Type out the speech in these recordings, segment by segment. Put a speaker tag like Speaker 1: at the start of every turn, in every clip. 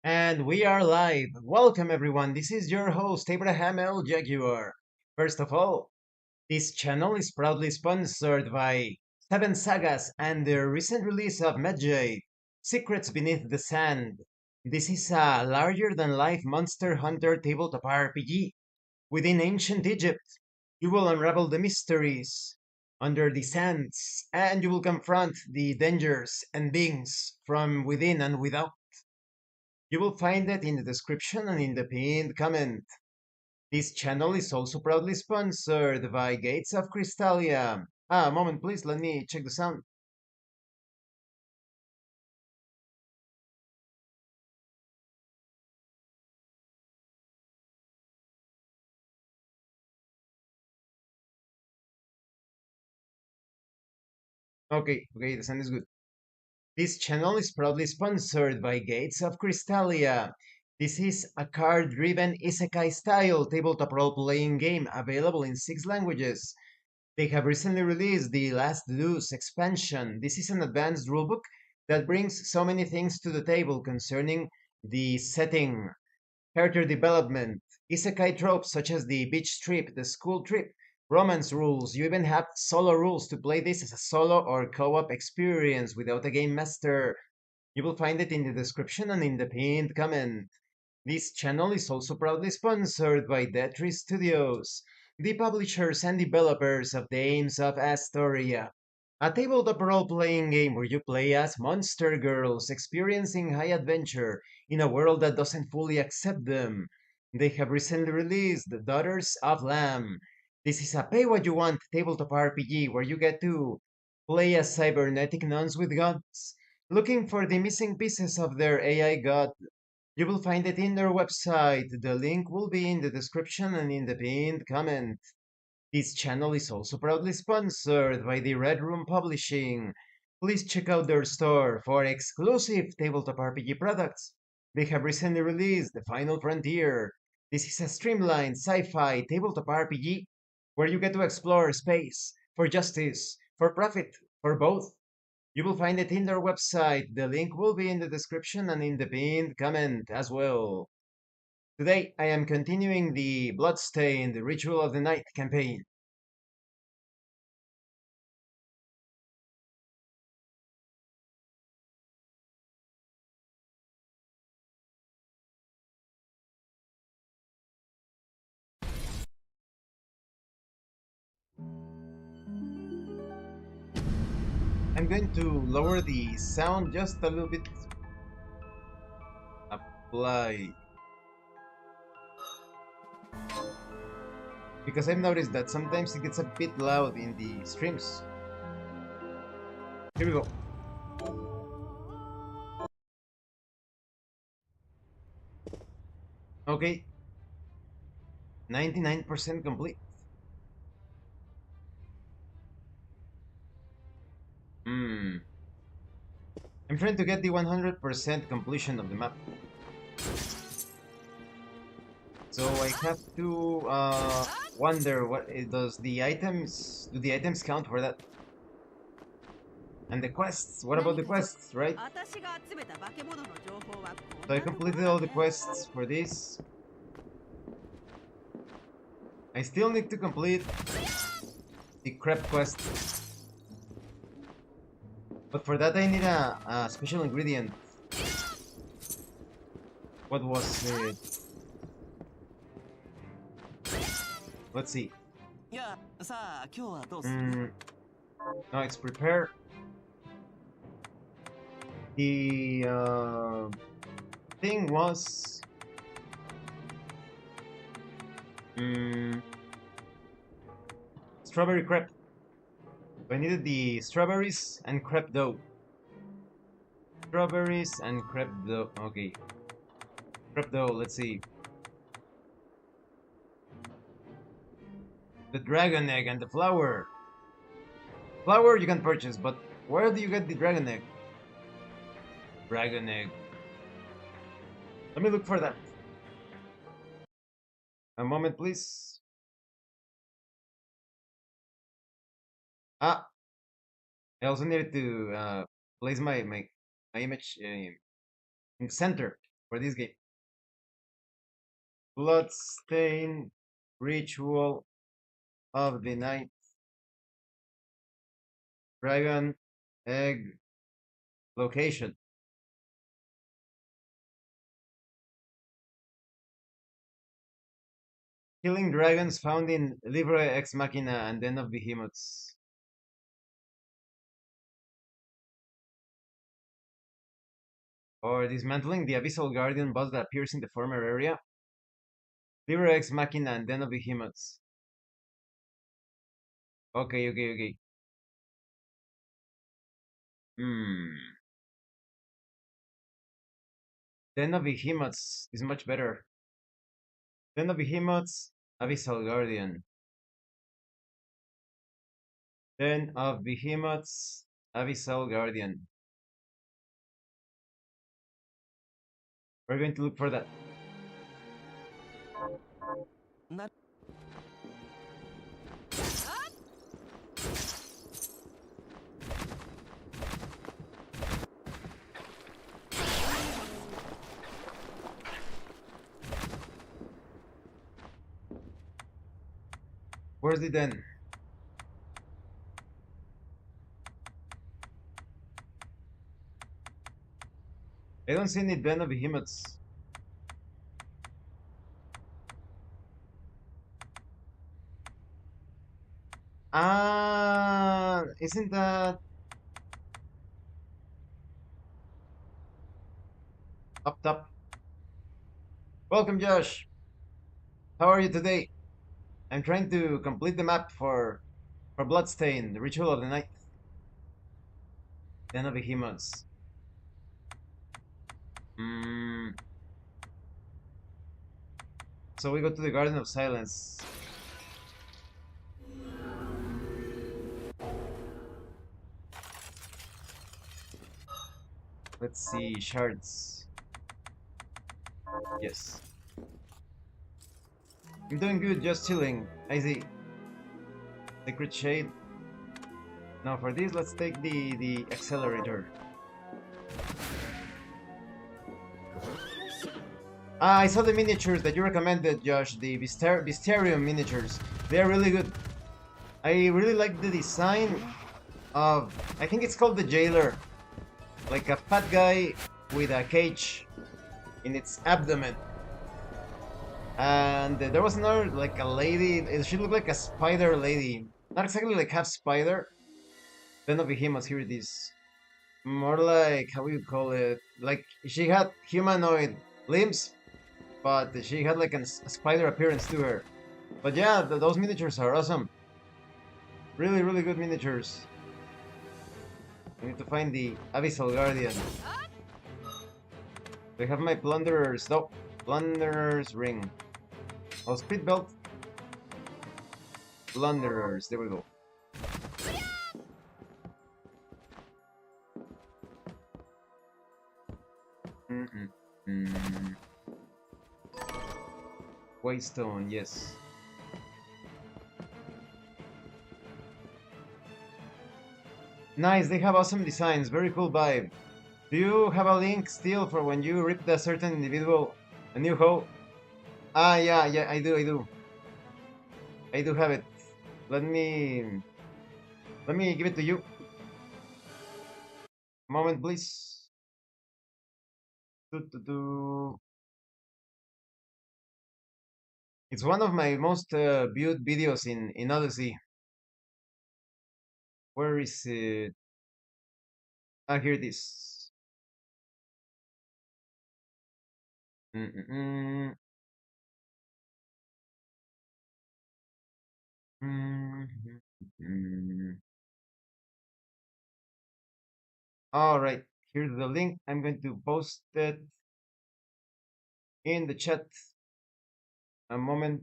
Speaker 1: And we are live. Welcome everyone. This is your host Abraham Jaguar. First of all, this channel is proudly sponsored by Seven Sagas and the recent release of Medjay, Secrets Beneath the Sand. This is a larger than life monster hunter tabletop RPG within ancient Egypt. You will unravel the mysteries under the sands and you will confront the dangers and beings from within and without. You will find it in the description and in the pinned comment. This channel is also proudly sponsored by Gates of Krystalia. A moment please, let me check the sound. Okay, the sound is good. This channel is proudly sponsored by Gates of Krystalia. This is a card-driven isekai style tabletop role-playing game available in 6 languages. They have recently released the Last Deux expansion. This is an advanced rulebook that brings so many things to the table concerning the setting, character development, isekai tropes such as the beach trip, the school trip, romance rules. You even have solo rules to play this as a solo or co-op experience without a game master. You will find it in the description and in the pinned comment. This channel is also proudly sponsored by Tree Studios, the publishers and developers of Dames of Asstoria, a tabletop role-playing game where you play as monster girls experiencing high adventure in a world that doesn't fully accept them. They have recently released The Daughters of Lamb. This is a pay-what-you-want tabletop RPG where you get to play as cybernetic nuns with guns, looking for the missing pieces of their AI god. You will find it in their website. The link will be in the description and in the pinned comment. This channel is also proudly sponsored by the Red Room Publishing. Please check out their store for exclusive tabletop RPG products. They have recently released The Final Frontier. This is a streamlined sci-fi tabletop RPG where you get to explore space for justice, for profit, for both. You will find it in their website. The link will be in the description and in the pinned comment as well. Today, I am continuing the Bloodstained Ritual of the Night campaign. I'm going to lower the sound just a little bit. Apply. Because I've noticed that sometimes it gets a bit loud in the streams. Here we go. Okay, 99% complete. Hmm. I'm trying to get the 100% completion of the map. So I have to wonder what does the items do the items count for that? And the quests, what about the quests, right? So I completed all the quests for this. I still need to complete the crab quest. But for that I need a special ingredient. What was it? Let's see. No, it's prepare. The thing was strawberry crepe. I needed the strawberries and crepe dough. Strawberries and crepe dough. Okay. Crepe dough, let's see. The dragon egg and the flour. Flour you can purchase, but where do you get the dragon egg? Dragon egg. Let me look for that. A moment, please. Ah, I also needed to place my image in center for this game. Bloodstained Ritual of the Night Dragon Egg Location. Killing dragons found in Livre Ex Machina and Den of Behemoths. Or dismantling the Abyssal Guardian boss that appears in the former area. Livre Ex Machina and Den of Behemoths. Okay, okay, okay. Hmm. Den of Behemoths is much better. Den of Behemoths, Abyssal Guardian. Den of Behemoths, Abyssal Guardian. We're going to look for that.
Speaker 2: Not
Speaker 1: Where's the den? I don't see any Den of Behemoths. Ah, isn't that up top? Welcome, Josh. How are you today? I'm trying to complete the map for Bloodstained, the Ritual of the Night. Den of Behemoths. Mm, so we go to the Garden of Silence. Let's see, shards. Yes. I'm doing good, just chilling. I see. Sacred Shade. Now for this, let's take the accelerator. Ah, I saw the miniatures that you recommended, Josh. The Bistarium miniatures. They are really good. I really like the design of, I think it's called the Jailer. Like a fat guy with a cage in its abdomen. And there was another, like a lady, she looked like a spider lady. Not exactly like half spider. Den of Behemoths, here it is. More like, how do you call it? Like, she had humanoid limbs, but she had like a spider appearance to her. But yeah, those miniatures are awesome. Really, really good miniatures. I need to find the Abyssal Guardian. I have my Plunderer's, no, Plunderer's Ring. Oh, Speed Belt. Plunderers, there we go. Whitestone, yes. Nice, they have awesome designs, very cool vibe. Do you have a link still for when you ripped a certain individual a new hoe? Ah, yeah, yeah, I do, I do. I do have it. Let me give it to you. Moment, please. It's one of my most viewed videos in Odyssey. Where is it? Ah, here it is. Mm-mm-mm. Mm-mm-mm. All right, here's the link. I'm going to post it in the chat. A moment.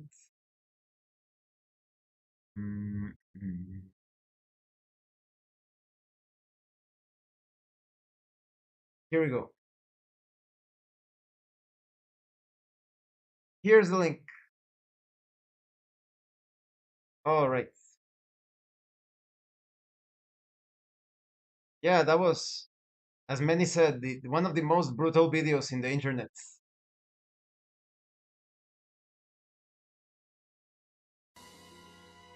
Speaker 1: Mm-mm. Here we go. Here's the link. All right. Yeah, that was, as many said, one of the most brutal videos in the internet.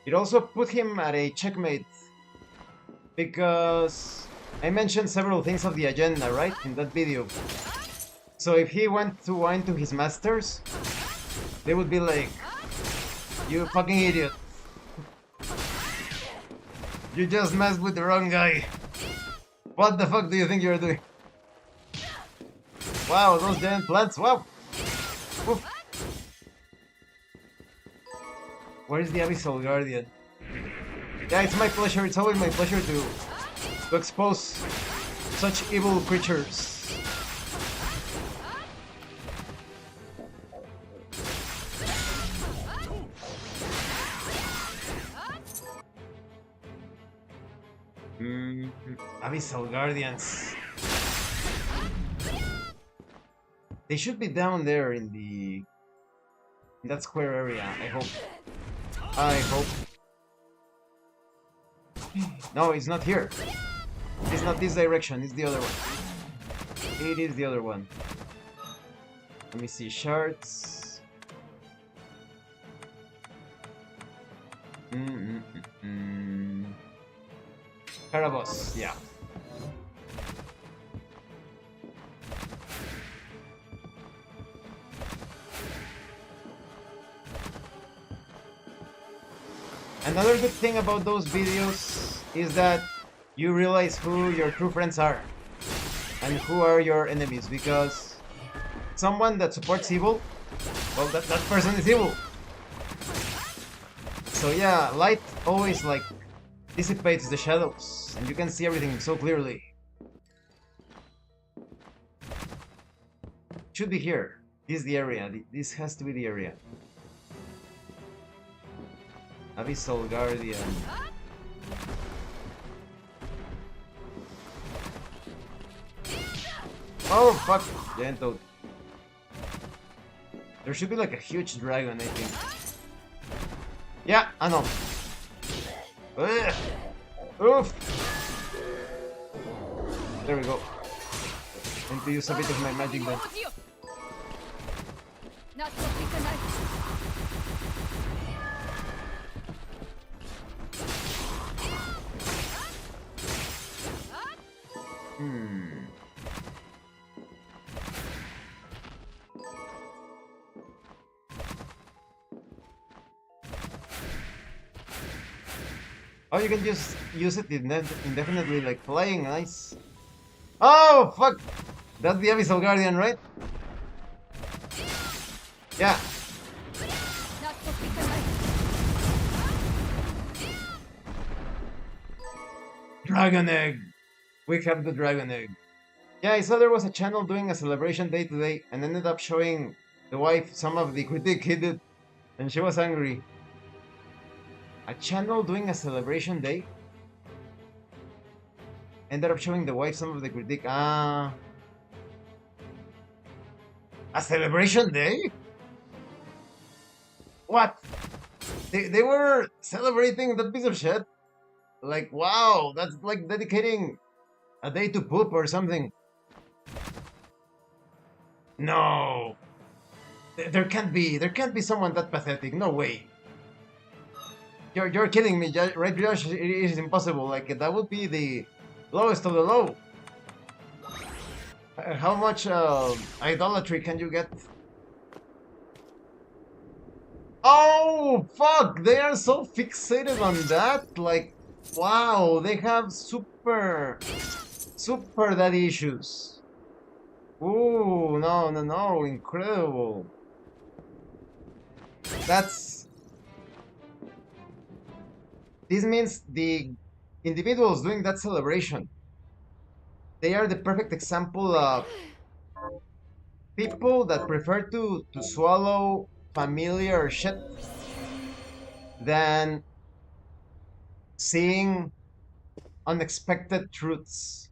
Speaker 1: It also put him at a checkmate because I mentioned several things of the agenda, right, in that video. So if he went to whine to his masters, they would be like, "You fucking idiot. You just messed with the wrong guy. What the fuck do you think you're doing?" Wow, those giant plants, wow! Oof. Where is the Abyssal Guardian? Yeah, it's my pleasure, it's always my pleasure to expose such evil creatures. Abyssal Guardians. They should be down there in that square area, I hope. I hope. No, it's not here. It's not this direction, it's the other one. It is the other one. Let me see, shards. Karabos, yeah. Another good thing about those videos is that you realize who your true friends are and who are your enemies, because someone that supports evil, well, that person is evil. So yeah, light always like dissipates the shadows and you can see everything so clearly. Should be here. This is the area. This has to be the area. Abyssal Guardian. Oh fuck! Giant toad. There should be like a huge dragon, I think. Yeah, I know. Ugh. Oof! There we go. Need to use a bit of my magic then. Oh, you can just use it indefinitely, like flying, nice. Oh, fuck! That's the Abyssal Guardian, right? Yeah. Dragon Egg! We have the Dragon Egg. Yeah, I saw there was a channel doing a celebration day today and ended up showing the wife some of the critique he did, and she was angry. A channel doing a celebration day ended up showing the wife some of the critique. A celebration day? What? They were celebrating that piece of shit? Like, wow, that's like dedicating a day to poop or something. No. There can't be someone that pathetic. No way. You're kidding me, right, Josh? It is impossible. Like, that would be the lowest of the low. How much idolatry can you get? Oh, fuck! They are so fixated on that. Like, wow, they have super daddy issues. Ooh, no, incredible. This means the individuals doing that celebration, they are the perfect example of people that prefer to swallow familiar shit than seeing unexpected truths.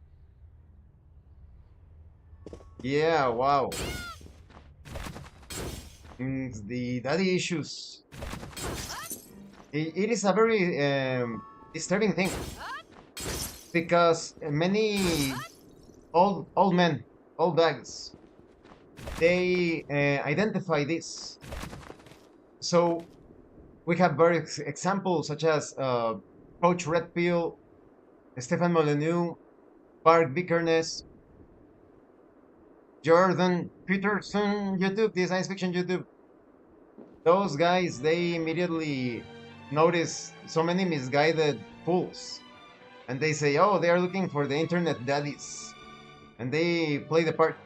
Speaker 1: Yeah, wow. The daddy issues. It is a very disturbing thing because many old men, old dads, they identify this. So We have various examples such as Coach Redfield, Stefan Molyneux, Mark Vickerness, Jordan Peterson, YouTube, the science fiction YouTube. Those guys, they immediately notice so many misguided fools. And they say, oh, they are looking for the internet daddies. And they play the part.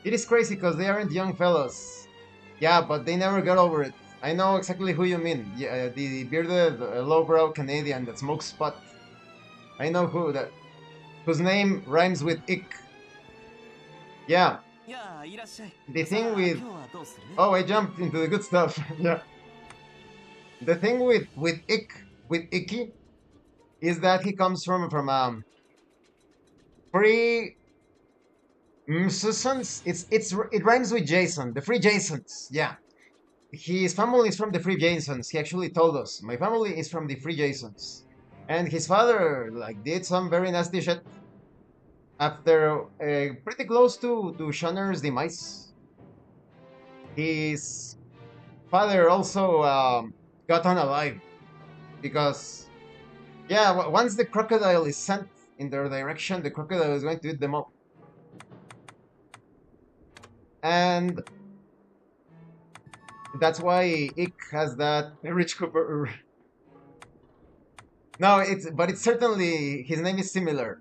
Speaker 1: It is crazy because they aren't young fellas. Yeah, but they never got over it. I know exactly who you mean. Yeah, the bearded, lowbrow Canadian that smokes pot. I know who that. Whose name rhymes with ick. Yeah. The thing with. Oh, I jumped into the good stuff. Yeah. The thing with ick, with icky, is that he comes from free Susans. It rhymes with Jason. The free Jasons. Yeah. His family is from the Free Jasons. He actually told us. My family is from the Free Jasons. And his father, like, did some very nasty shit after pretty close to Shonner's demise. His father also got unalive because, yeah, once the crocodile is sent in their direction, the crocodile is going to eat them up. And that's why Ick has that Rich Cooper. No, it's certainly his name is similar.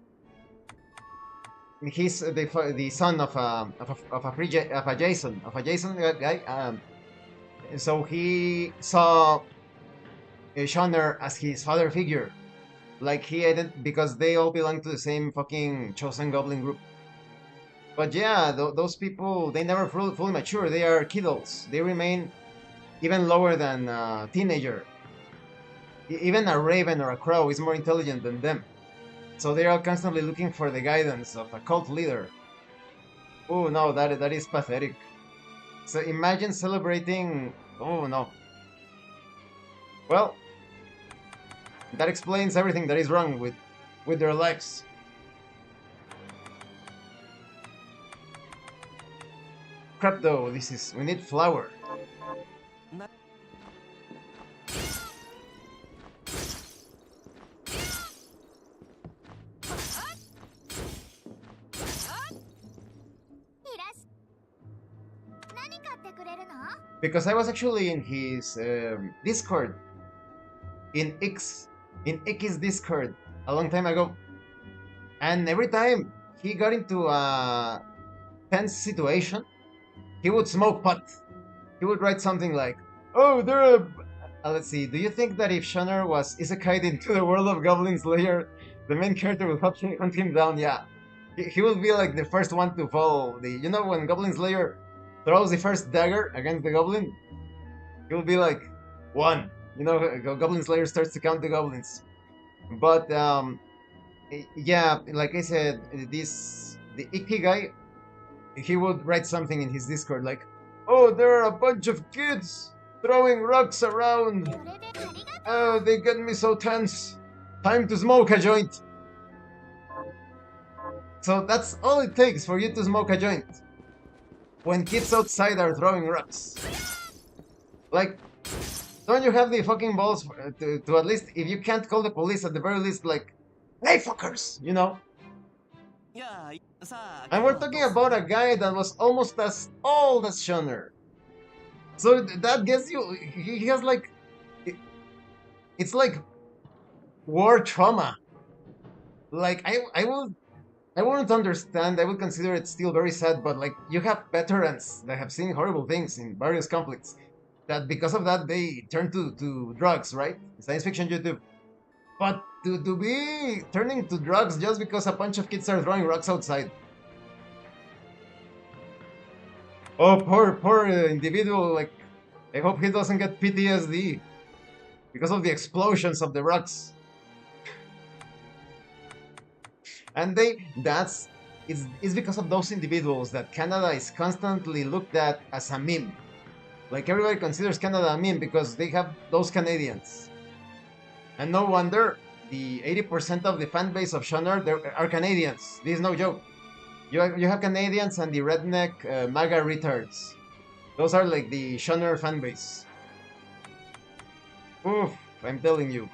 Speaker 1: He's the son of a Jason guy. So he saw Shonner as his father figure, like because they all belong to the same fucking chosen goblin group. But yeah, those people, they never fully mature. They are kiddos. They remain even lower than a teenager. Even a raven or a crow is more intelligent than them. So they are constantly looking for the guidance of a cult leader. Oh no, that is pathetic. So imagine celebrating. Oh no. Well, that explains everything that is wrong with their lives. Crap though, we need flour. Because I was actually in his Discord, in X's Discord a long time ago, and every time he got into a tense situation, he would smoke pot. He would write something like, "Oh, there are." Let's see. Do you think that if Shonner was isekai'd into the world of Goblin Slayer, the main character would hunt him down? Yeah, he would be like the first one to fall. When Goblin Slayer throws the first dagger against the goblin, he will be like, one. Goblin Slayer starts to count the goblins. But yeah, like I said, the Icky guy, he would write something in his Discord like, "Oh, there are a bunch of kids throwing rocks around. Oh, they get me so tense. Time to smoke a joint." So that's all it takes for you to smoke a joint. When kids outside are throwing rocks. Like, don't you have the fucking balls to at least, if you can't call the police, at the very least, like, "Hey, fuckers," And we're talking about a guy that was almost as old as Shonner. So that gets you, he has like, it's like war trauma. Like, I wouldn't understand. I would consider it still very sad, but like, you have veterans that have seen horrible things in various conflicts, that because of that they turn to drugs, right? Science fiction YouTube. But to be turning to drugs just because a bunch of kids are throwing rocks outside. Oh, poor individual. Like, I hope he doesn't get PTSD because of the explosions of the rocks. And it's because of those individuals that Canada is constantly looked at as a meme. Like, everybody considers Canada a meme because they have those Canadians. And no wonder the 80% of the fan base of Shonner are Canadians. This is no joke. You have Canadians and the redneck MAGA retards. Those are like the Shonner fan base. Oof, I'm telling you.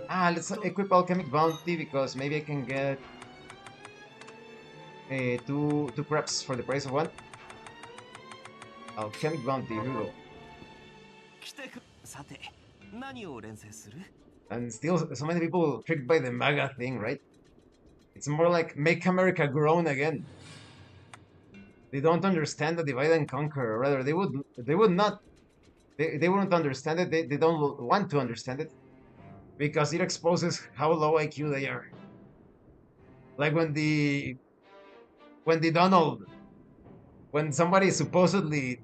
Speaker 1: Ah, let's equip Alchemic Bounty because maybe I can get two preps for the price of one. Alchemic Bounty, here we go. And still, so many people tricked by the MAGA thing, right? It's more like make America groan again. They don't understand the divide and conquer, or rather, they would not, they wouldn't understand it. They don't want to understand it because it exposes how low IQ they are. Like when somebody supposedly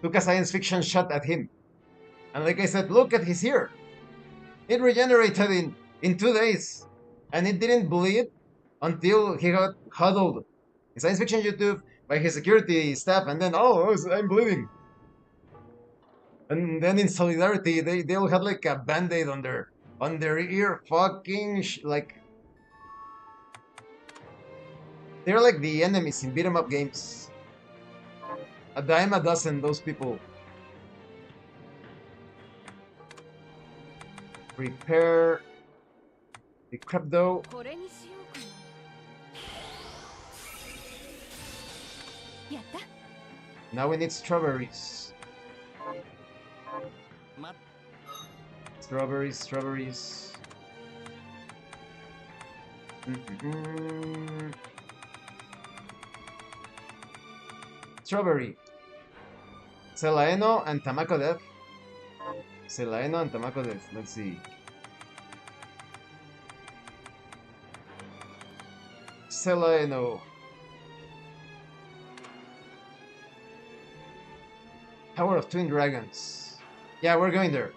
Speaker 1: took a science fiction shot at him, and like I said, look at his ear. It regenerated in 2 days, and it didn't bleed until he got huddled in science fiction YouTube by his security staff, and then I'm bleeding. And then in solidarity, they all had like a band-aid on their ear. Fucking like they're like the enemies in beat 'em up games. A dime a dozen, those people. Prepare the crepe dough. Now we need strawberries. Strawberries. Strawberry. Celaeno and Tamako Death. Celaeno and Tamako Death. Let's see. Celaeno. Tower of Twin Dragons. Yeah, we're going there.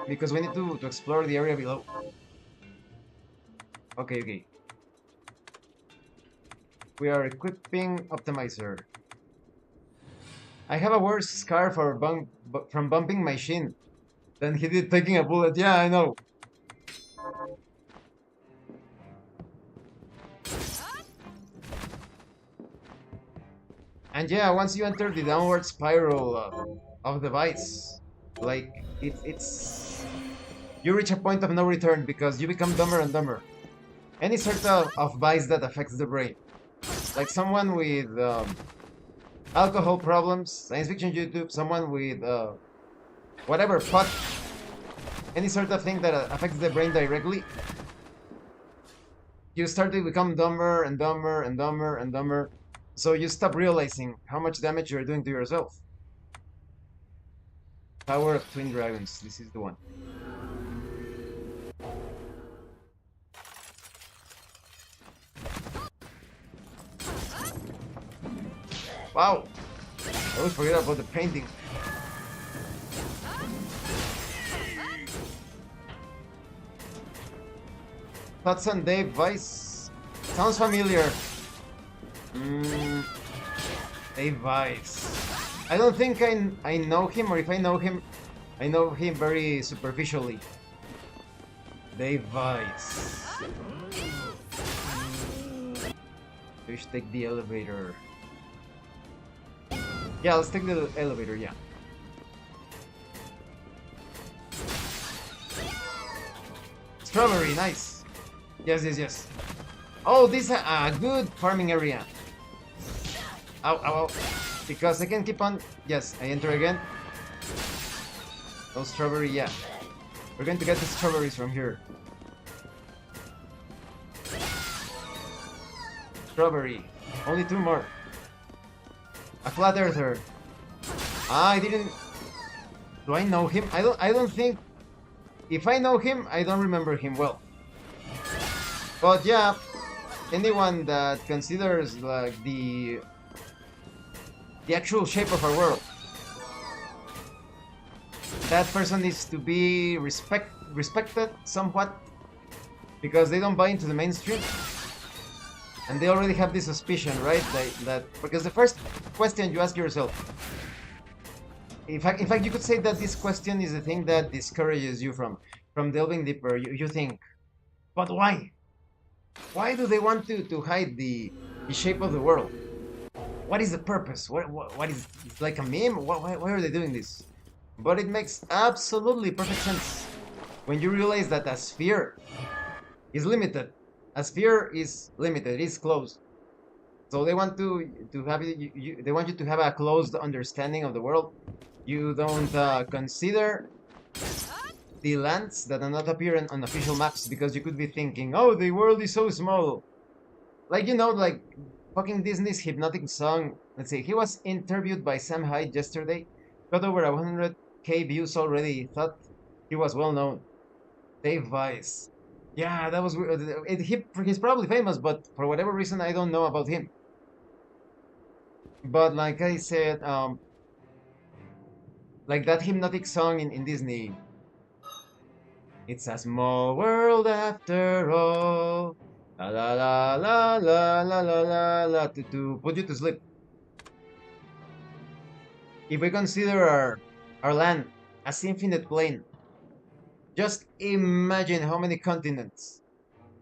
Speaker 1: Because we need to explore the area below. Okay. We are equipping Optimizer. I have a worse scar from bumping my shin than he did taking a bullet. Yeah, I know. And yeah, once you enter the downward spiral of the vice, like it's you reach a point of no return because you become dumber and dumber. Any sort of vice that affects the brain, like someone with alcohol problems, science fiction YouTube, someone with whatever fuck, any sort of thing that affects the brain directly, you start to become dumber and dumber and dumber and dumber. So you stop realizing how much damage you're doing to yourself. Tower of Twin Dragons. This is the one. Wow! I always forget about the painting. Hudson Dave Vice. Sounds familiar. Dave Vice. I don't think I know him, or if I know him very superficially. Dave Vice. We should take the elevator. Yeah, let's take the elevator, yeah. Strawberry, nice. Yes. Oh, this is a good farming area. Ow. Because I can keep on... Yes, I enter again. Oh, strawberry, yeah. We're going to get the strawberries from here. Strawberry. Only 2 more. A flat earther. I didn't... Do I know him? I don't think... If I know him, I don't remember him well. But yeah, anyone that considers like the actual shape of our world, that person needs to be respected somewhat, because they don't buy into the mainstream, and they already have this suspicion, right? That because the first question you ask yourself, in fact, you could say that this question is the thing that discourages you from delving deeper. You think, but why? Why do they want to hide the shape of the world? what is the purpose? What is it's like a meme? Why are they doing this? But it makes absolutely perfect sense when you realize that a sphere is limited. A sphere is limited, is closed. So they want to have they want you to have a closed understanding of the world. You don't consider the lands that do not appear on official maps because you could be thinking, oh, the world is so small. Like, you know, like fucking Disney's hypnotic song. Let's see, he was interviewed by Sam Hyde yesterday. Got over 100K views already. Thought he was well known. Dave Weiss. Yeah, that was weird. He's probably famous, but for whatever reason, I don't know about him. But like I said, like that hypnotic song in Disney. It's a small world after all. La la la la la la la la la to put you to sleep. If we consider our land as infinite plane, just imagine how many continents.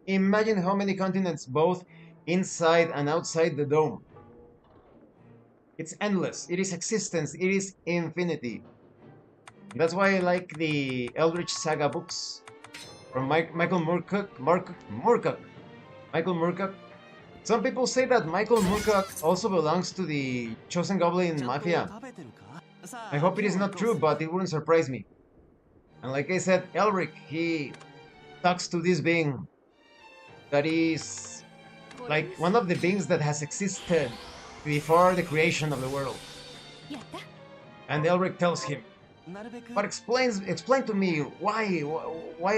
Speaker 1: Imagine how many continents both inside and outside the dome. It's endless. It is existence. It is infinity. That's why I like the Eldritch Saga books from Michael Moorcock. Michael Moorcock. Some people say that Michael Moorcock also belongs to the Chosen Goblin Mafia. I hope it is not true, but it wouldn't surprise me. And like I said, Elric, he talks to this being that is like one of the beings that has existed before the creation of the world. And Elric tells him, but explain to me why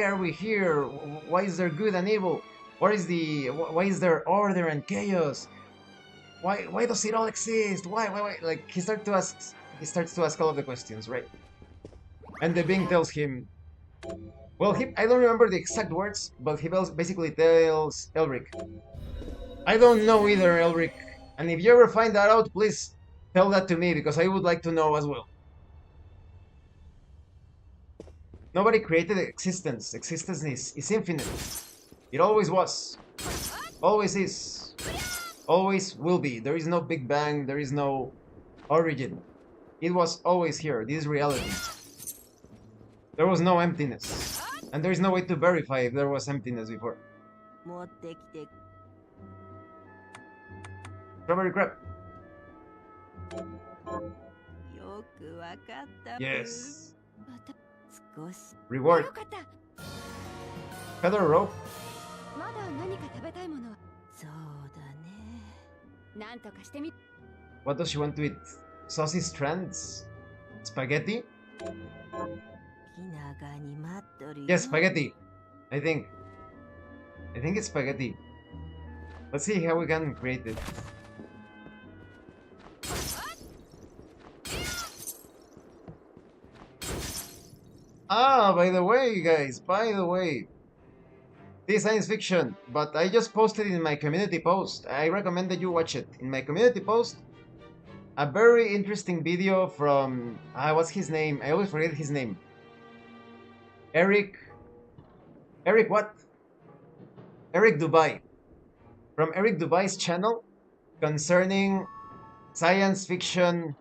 Speaker 1: are we here? Why is there good and evil? Why is there order and chaos? Why does it all exist? Why? Like he starts to ask all of the questions, right? And the being tells him, well, I don't remember the exact words, but he basically tells Elric, I don't know either, Elric. And if you ever find that out, please tell that to me, because I would like to know as well. Nobody created existence. Existence is infinite. It always was. Always is. Always will be. There is no Big Bang. There is no origin. It was always here. This is reality. There was no emptiness. And there is no way to verify if there was emptiness before. Strawberry crab. Yes. Reward. Feather rope. What does she want to eat? Saucy strands? Spaghetti? Yes, spaghetti. I think it's spaghetti. Let's see how we can create it. Ah, by the way, guys, this is science fiction, but I just posted in my community post. I recommend that you watch it. In my community post, a very interesting video from, what's his name? I always forget his name. Eric what? Eric Dubai. From Eric Dubai's channel concerning science fiction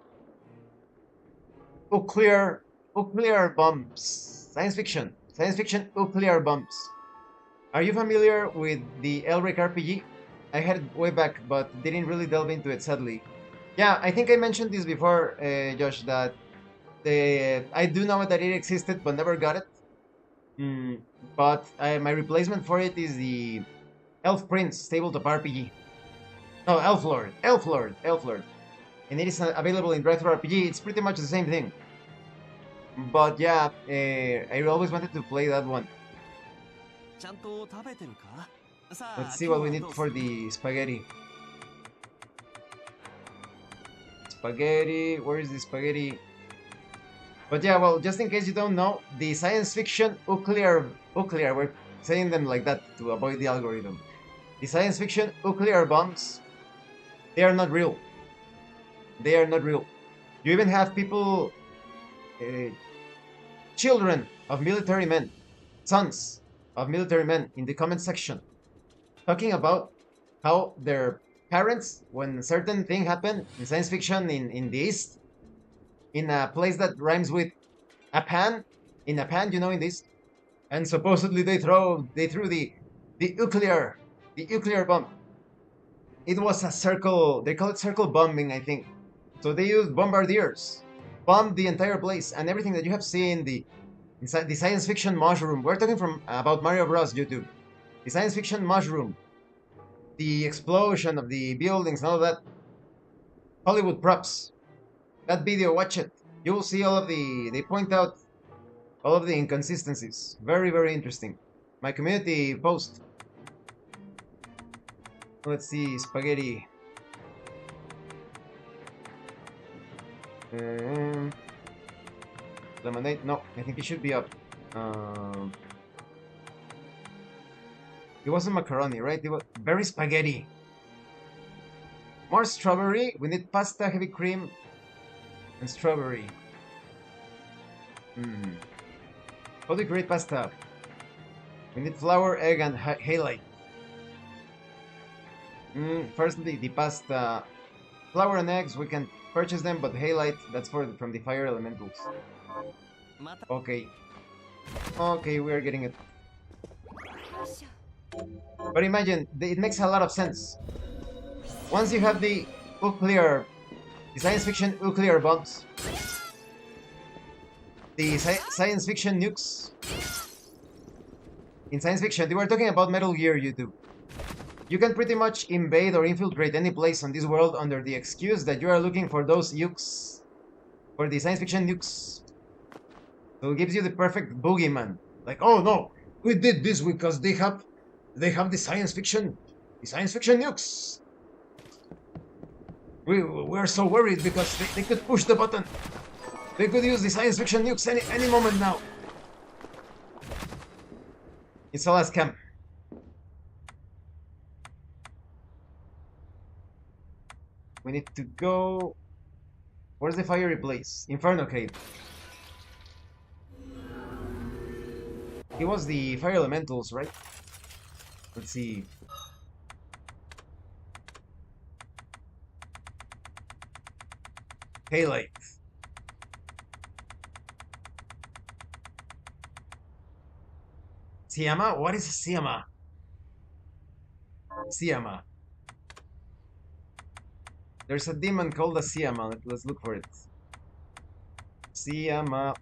Speaker 1: nuclear bombs. Science fiction nuclear bombs. Are you familiar with the Elric RPG? I had it way back, but didn't really delve into it, sadly. Yeah, I think I mentioned this before, Josh, that I do know that it existed, but never got it. But my replacement for it is the Elf Prince tabletop RPG. No, Elf Lord. And it is available in Retro RPG. It's pretty much the same thing. But yeah, I always wanted to play that one. Let's see what we need for the spaghetti. Spaghetti, where is the spaghetti? But yeah, well, just in case you don't know, the science fiction nuclear, we're saying them like that to avoid the algorithm. The science fiction nuclear bombs, they are not real. They are not real. You even have people, children of military men, sons of military men in the comment section, talking about how their parents when certain thing happen in science fiction in the East, in a place that rhymes with a pan, in a pan, in this, and supposedly they threw the nuclear bomb. It was a circle. They call it circle bombing, I think. So they used bombardiers, bombed the entire place, and everything that you have seen inside the science fiction mushroom. We're talking from about Mario Bros. YouTube. The science fiction mushroom, the explosion of the buildings, and all that. Hollywood props. That video, watch it. You will see all of the. They point out all of the inconsistencies. Very, very interesting. My community post. Let's see, spaghetti. Lemonade. No, I think it should be up. It wasn't macaroni, right? It was berry spaghetti. More strawberry. We need pasta, heavy cream, and strawberry. How do you create pasta? We need flour, egg, and halite. Firstly, the pasta, flour and eggs, we can purchase them, but halite, that's from the fire elementals. Okay. Okay, we are getting it. But imagine, it makes a lot of sense. Once you have the science fiction nuclear bombs, the science fiction nukes. In science fiction, they were talking about Metal Gear, YouTube. You can pretty much invade or infiltrate any place on this world under the excuse that you are looking for those nukes, for the science fiction nukes. So it gives you the perfect boogeyman. Like, oh no, we did this because they have the science fiction nukes. We're so worried because they could push the button. They could use the science fiction nukes any moment now. It's all a scam. We need to go... Where's the fiery place? Inferno Cave. It was the fire elementals, right? Let's see. Halite. Siyama? What is a Siyama? Siyama. There's a demon called a Siyama. Let's look for it. Siyama.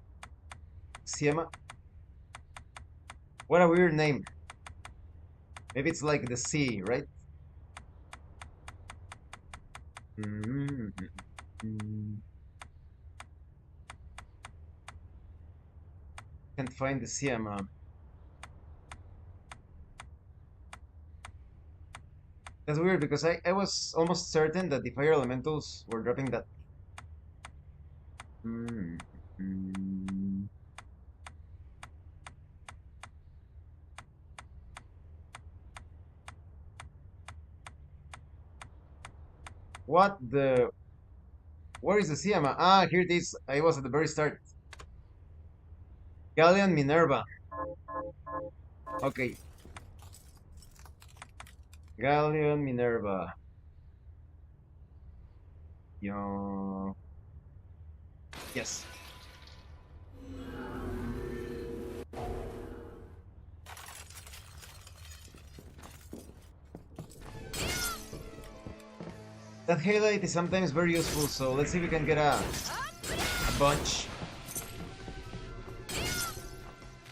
Speaker 1: Siyama? What a weird name. Maybe it's like the sea, right? Can't find the Siyama. That's weird because I was almost certain that the fire elementals were dropping that. What the... Where is the Siyama? Ah, here it is. I was at the very start. Galleon Minerva. Okay. Galleon Minerva. Yo. Yes. That halite is sometimes very useful, so let's see if we can get a bunch.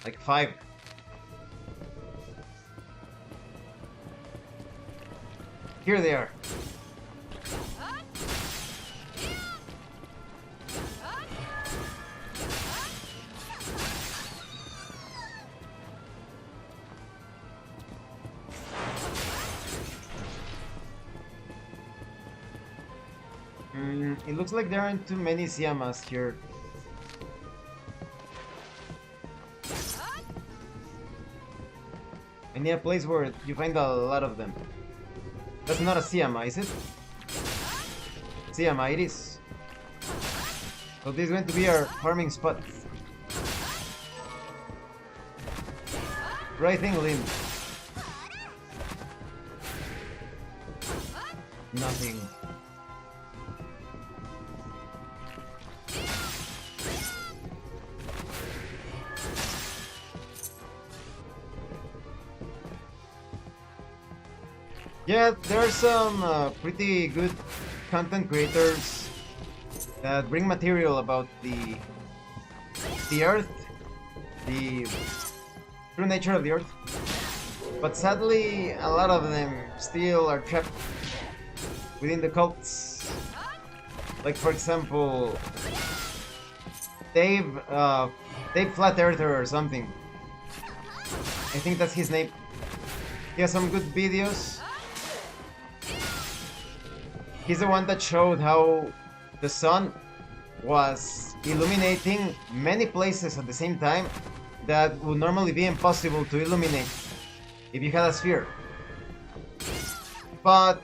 Speaker 1: Like 5. Here they are. It looks like there aren't too many Siyamas here. I need a place where you find a lot of them. That's not a Siyama, is it? Siyama, it is. So this is going to be our farming spot. Writhing limb. nothing. Yeah, there are some pretty good content creators that bring material about the Earth, the true nature of the Earth. But sadly, a lot of them still are trapped within the cults. Like, for example, Dave Flat Earther or something. I think that's his name. He has some good videos. He's the one that showed how the sun was illuminating many places at the same time that would normally be impossible to illuminate if you had a sphere. But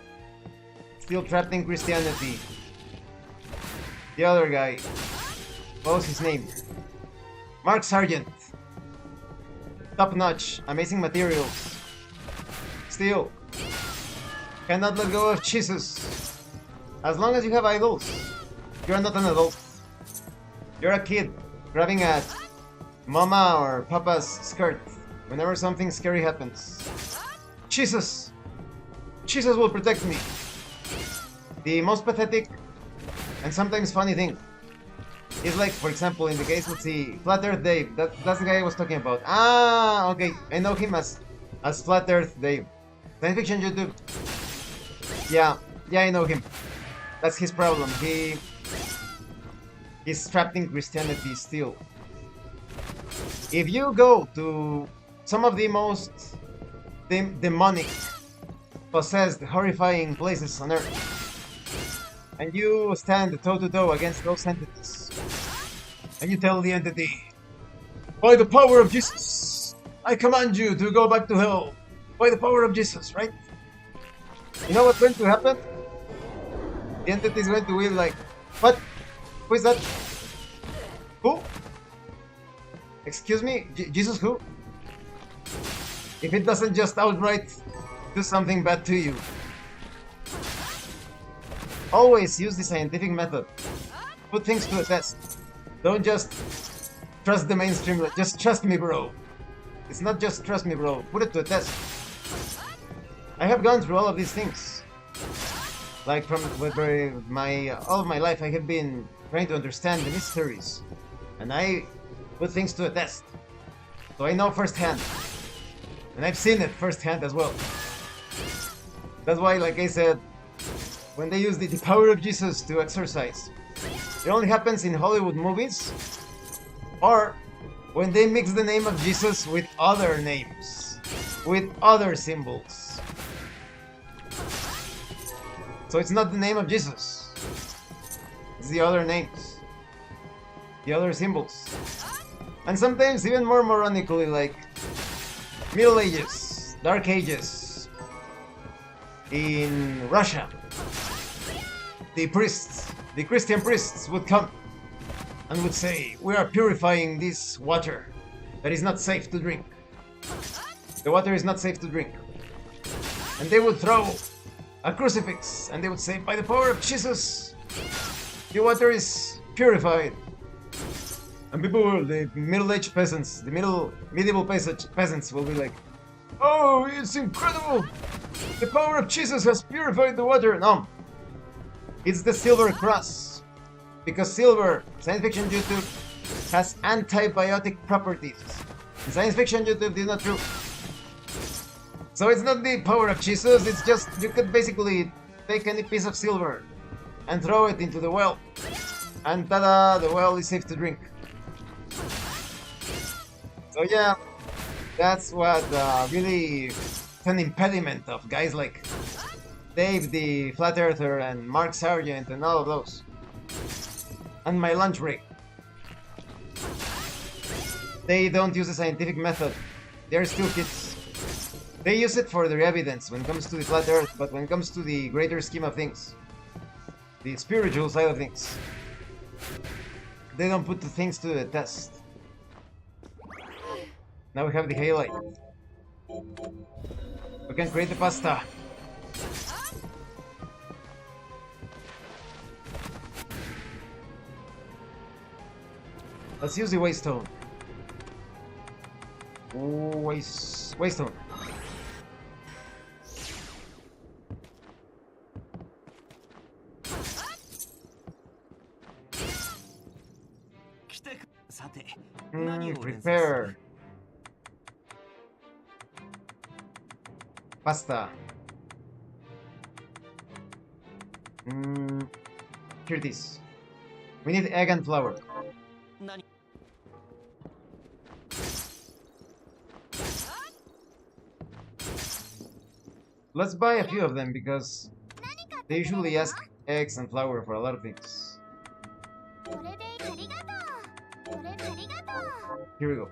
Speaker 1: still trapped in Christianity. The other guy, what was his name? Mark Sargent. Top notch, amazing materials. Still cannot let go of Jesus. As long as you have idols, you're not an adult. You're a kid grabbing at mama or papa's skirt whenever something scary happens. Jesus! Jesus will protect me. The most pathetic and sometimes funny thing is, like, for example, in the case, let's see, Flat Earth Dave. That's the guy I was talking about. Ah, okay. I know him as Flat Earth Dave. Science fiction YouTube. Yeah, I know him. That's his problem. He's trapped in Christianity still. If you go to some of the most demonic, possessed, horrifying places on Earth, and you stand toe-to-toe against those entities, and you tell the entity, by the power of Jesus, I command you to go back to hell. By the power of Jesus, right? You know what's going to happen? The entity is going to be like, what? Who is that? Who? Excuse me? Jesus who? If it doesn't just outright do something bad to you. Always use the scientific method. Put things to a test. Don't just trust the mainstream, just trust me, bro. It's not just trust me, bro. Put it to a test. I have gone through all of these things. Like, from all of my life, I have been trying to understand the mysteries, and I put things to a test. So I know firsthand, and I've seen it firsthand as well. That's why, like I said, when they use the power of Jesus to exorcise, it only happens in Hollywood movies, or when they mix the name of Jesus with other names, with other symbols. So it's not the name of Jesus. It's the other names. The other symbols. And sometimes even more moronically, like Middle Ages, Dark Ages. In Russia, the priests, the Christian priests would come and would say, we are purifying this water that is not safe to drink. The water is not safe to drink. And they would throw a crucifix, and they would say, by the power of Jesus, the water is purified. And people, the middle-aged peasants, the medieval peasants will be like, oh, it's incredible! The power of Jesus has purified the water! No, it's the silver cross. Because silver, science fiction YouTube, has antibiotic properties. In science fiction YouTube, this is not true. So it's not the power of Jesus, it's just, you could basically take any piece of silver and throw it into the well. And tada, the well is safe to drink. So yeah, that's what really is an impediment of guys like Dave the Flat Earther and Mark Sargent and all of those. And my lunch break. They don't use the scientific method. They're still kids. They use it for their evidence when it comes to the flat earth, but when it comes to the greater scheme of things, the spiritual side of things, they don't put the things to the test. Now we have the halite. We can create the pasta. Let's use the Waystone. Waystone. Prepare. Pasta. Here it is. We need egg and flour. Let's buy a few of them because they usually ask eggs and flour for a lot of things. Here we go.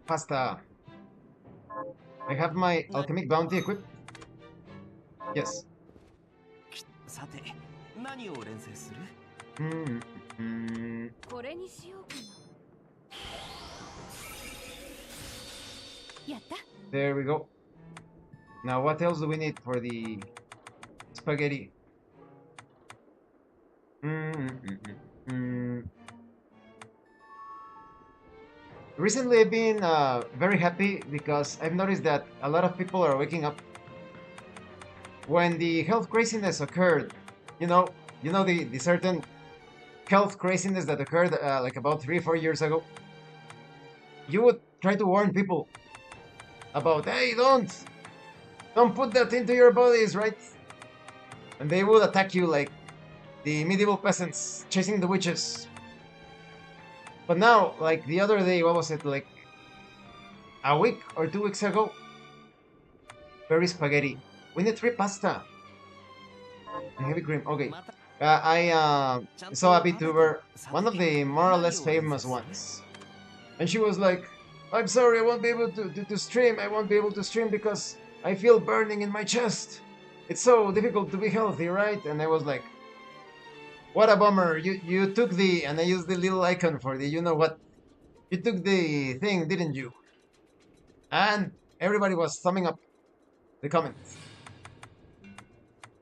Speaker 1: Pasta. I have my alchemic bounty equipped. Yes. There we go. Now what else do we need for the spaghetti? Recently I've been very happy because I've noticed that a lot of people are waking up. When the health craziness occurred, you know the certain health craziness that occurred like about 3-4 years ago, you would try to warn people about, hey, don't put that into your bodies, right? And they would attack you like the medieval peasants chasing the witches. But now, like the other day, what was it, like a week or 2 weeks ago? Very spaghetti. We need 3 pasta. And heavy cream. Okay. I saw a VTuber, one of the more or less famous ones. And she was like, I'm sorry, I won't be able to stream. I won't be able to stream because I feel burning in my chest. It's so difficult to be healthy, right? And I was like, what a bummer. You took the, and I used the little icon for the, you know what? You took the thing, didn't you? And everybody was thumbing up the comments.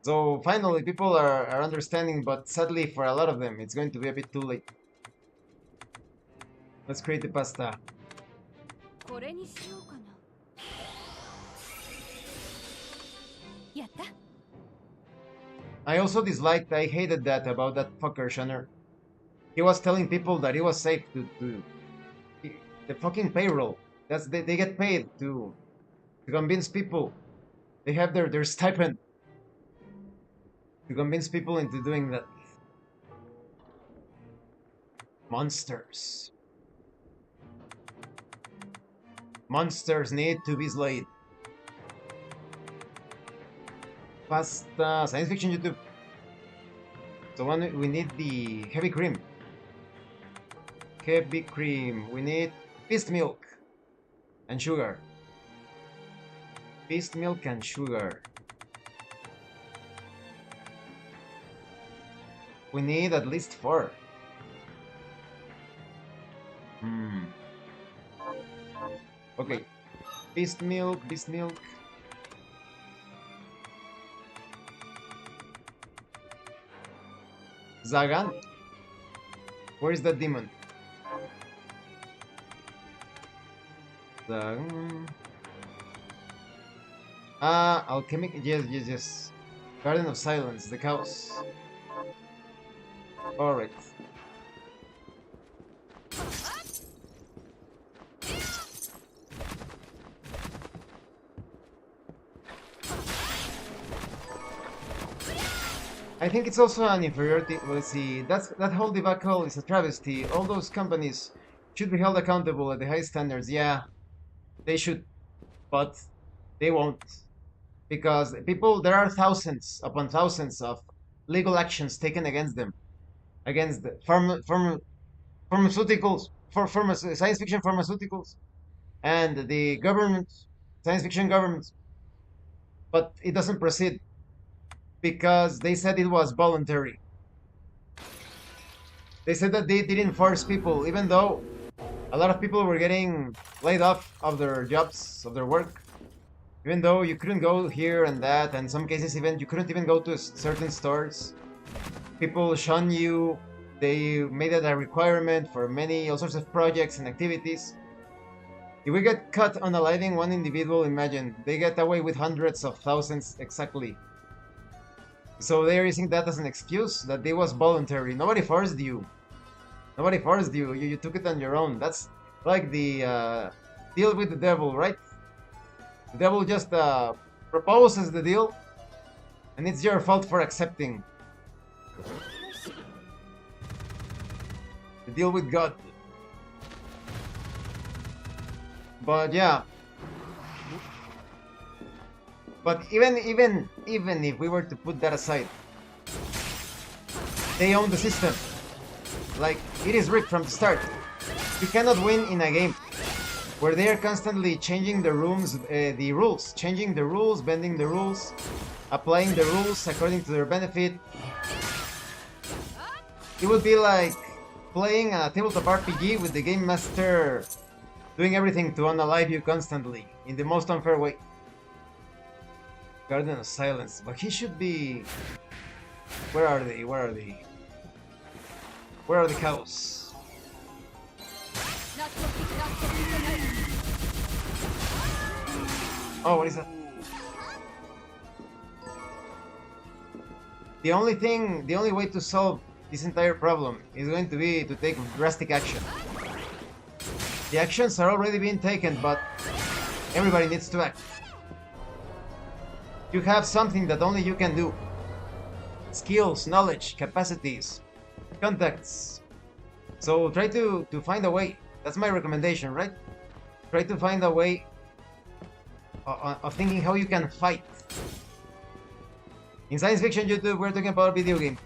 Speaker 1: So finally people are understanding, but sadly for a lot of them it's going to be a bit too late. Let's create the pasta. I also disliked, I hated that about that fucker Shunner. He was telling people that it was safe to the fucking payroll. That's they get paid to convince people. They have their stipend to convince people into doing that. Monsters. Monsters need to be slayed. Pasta, science fiction YouTube. So we need the heavy cream. Heavy cream. We need beast milk and sugar. Beast milk and sugar. We need at least 4. Okay. Beast milk, beast milk. Zagan? Where is that demon? Zagan. Ah, alchemic. Yes. Garden of Silence, the cows. Alright. I think it's also an inferiority. Let's see. That whole debacle is a travesty. All those companies should be held accountable at the high standards. Yeah, they should, but they won't, because there are thousands upon thousands of legal actions taken against them, against the pharmaceuticals, science fiction pharmaceuticals, and the government, science fiction governments, but it doesn't proceed. Because they said it was voluntary. They said that they didn't force people, even though A lot of people were getting laid off of their jobs, of their work, even though you couldn't go here and that, and in some cases even you couldn't even go to certain stores. People shun you. They made it a requirement for all sorts of projects and activities. If we get caught unaliving one individual, imagine, they get away with hundreds of thousands exactly. So they're using that as an excuse that it was voluntary. Nobody forced you. Nobody forced you. You took it on your own. That's like the deal with the devil, right? The devil just proposes the deal, and it's your fault for accepting. The deal with God. But yeah. But even if we were to put that aside, they own the system. Like, it is rigged from the start. You cannot win in a game where they are constantly changing the rules, changing the rules, bending the rules, applying the rules according to their benefit. It would be like playing a tabletop RPG with the game master doing everything to unalive you constantly in the most unfair way. Garden of Silence, but he should be... Where are they? Where are they? Where are the cows? Oh, what is that? The only way to solve this entire problem is going to be to take drastic action. The actions are already being taken, but everybody needs to act. You have something that only you can do. Skills, knowledge, capacities, contacts. So try to find a way. That's my recommendation, right? Try to find a way of thinking how you can fight. In science fiction YouTube, we're talking about a video game.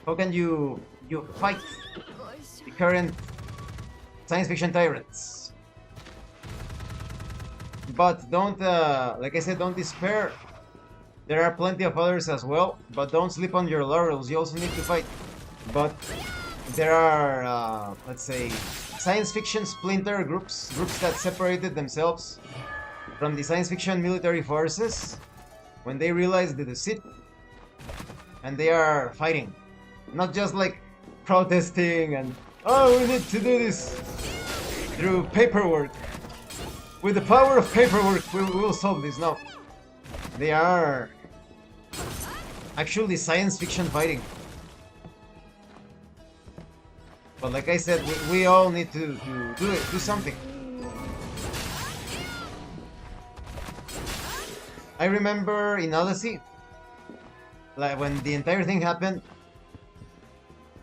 Speaker 1: How can you fight the current science fiction tyrants? But don't, like I said, don't despair. There are plenty of others as well, but don't sleep on your laurels. You also need to fight. But there are, let's say, science fiction splinter groups that separated themselves from the science fiction military forces when they realized the deceit, and they are fighting. Not just like protesting and, oh, we need to do this through paperwork. With the power of paperwork, we will solve this. No. They are actually science fiction fighting. But like I said, we all need to do something. I remember in Odyssey, like when the entire thing happened,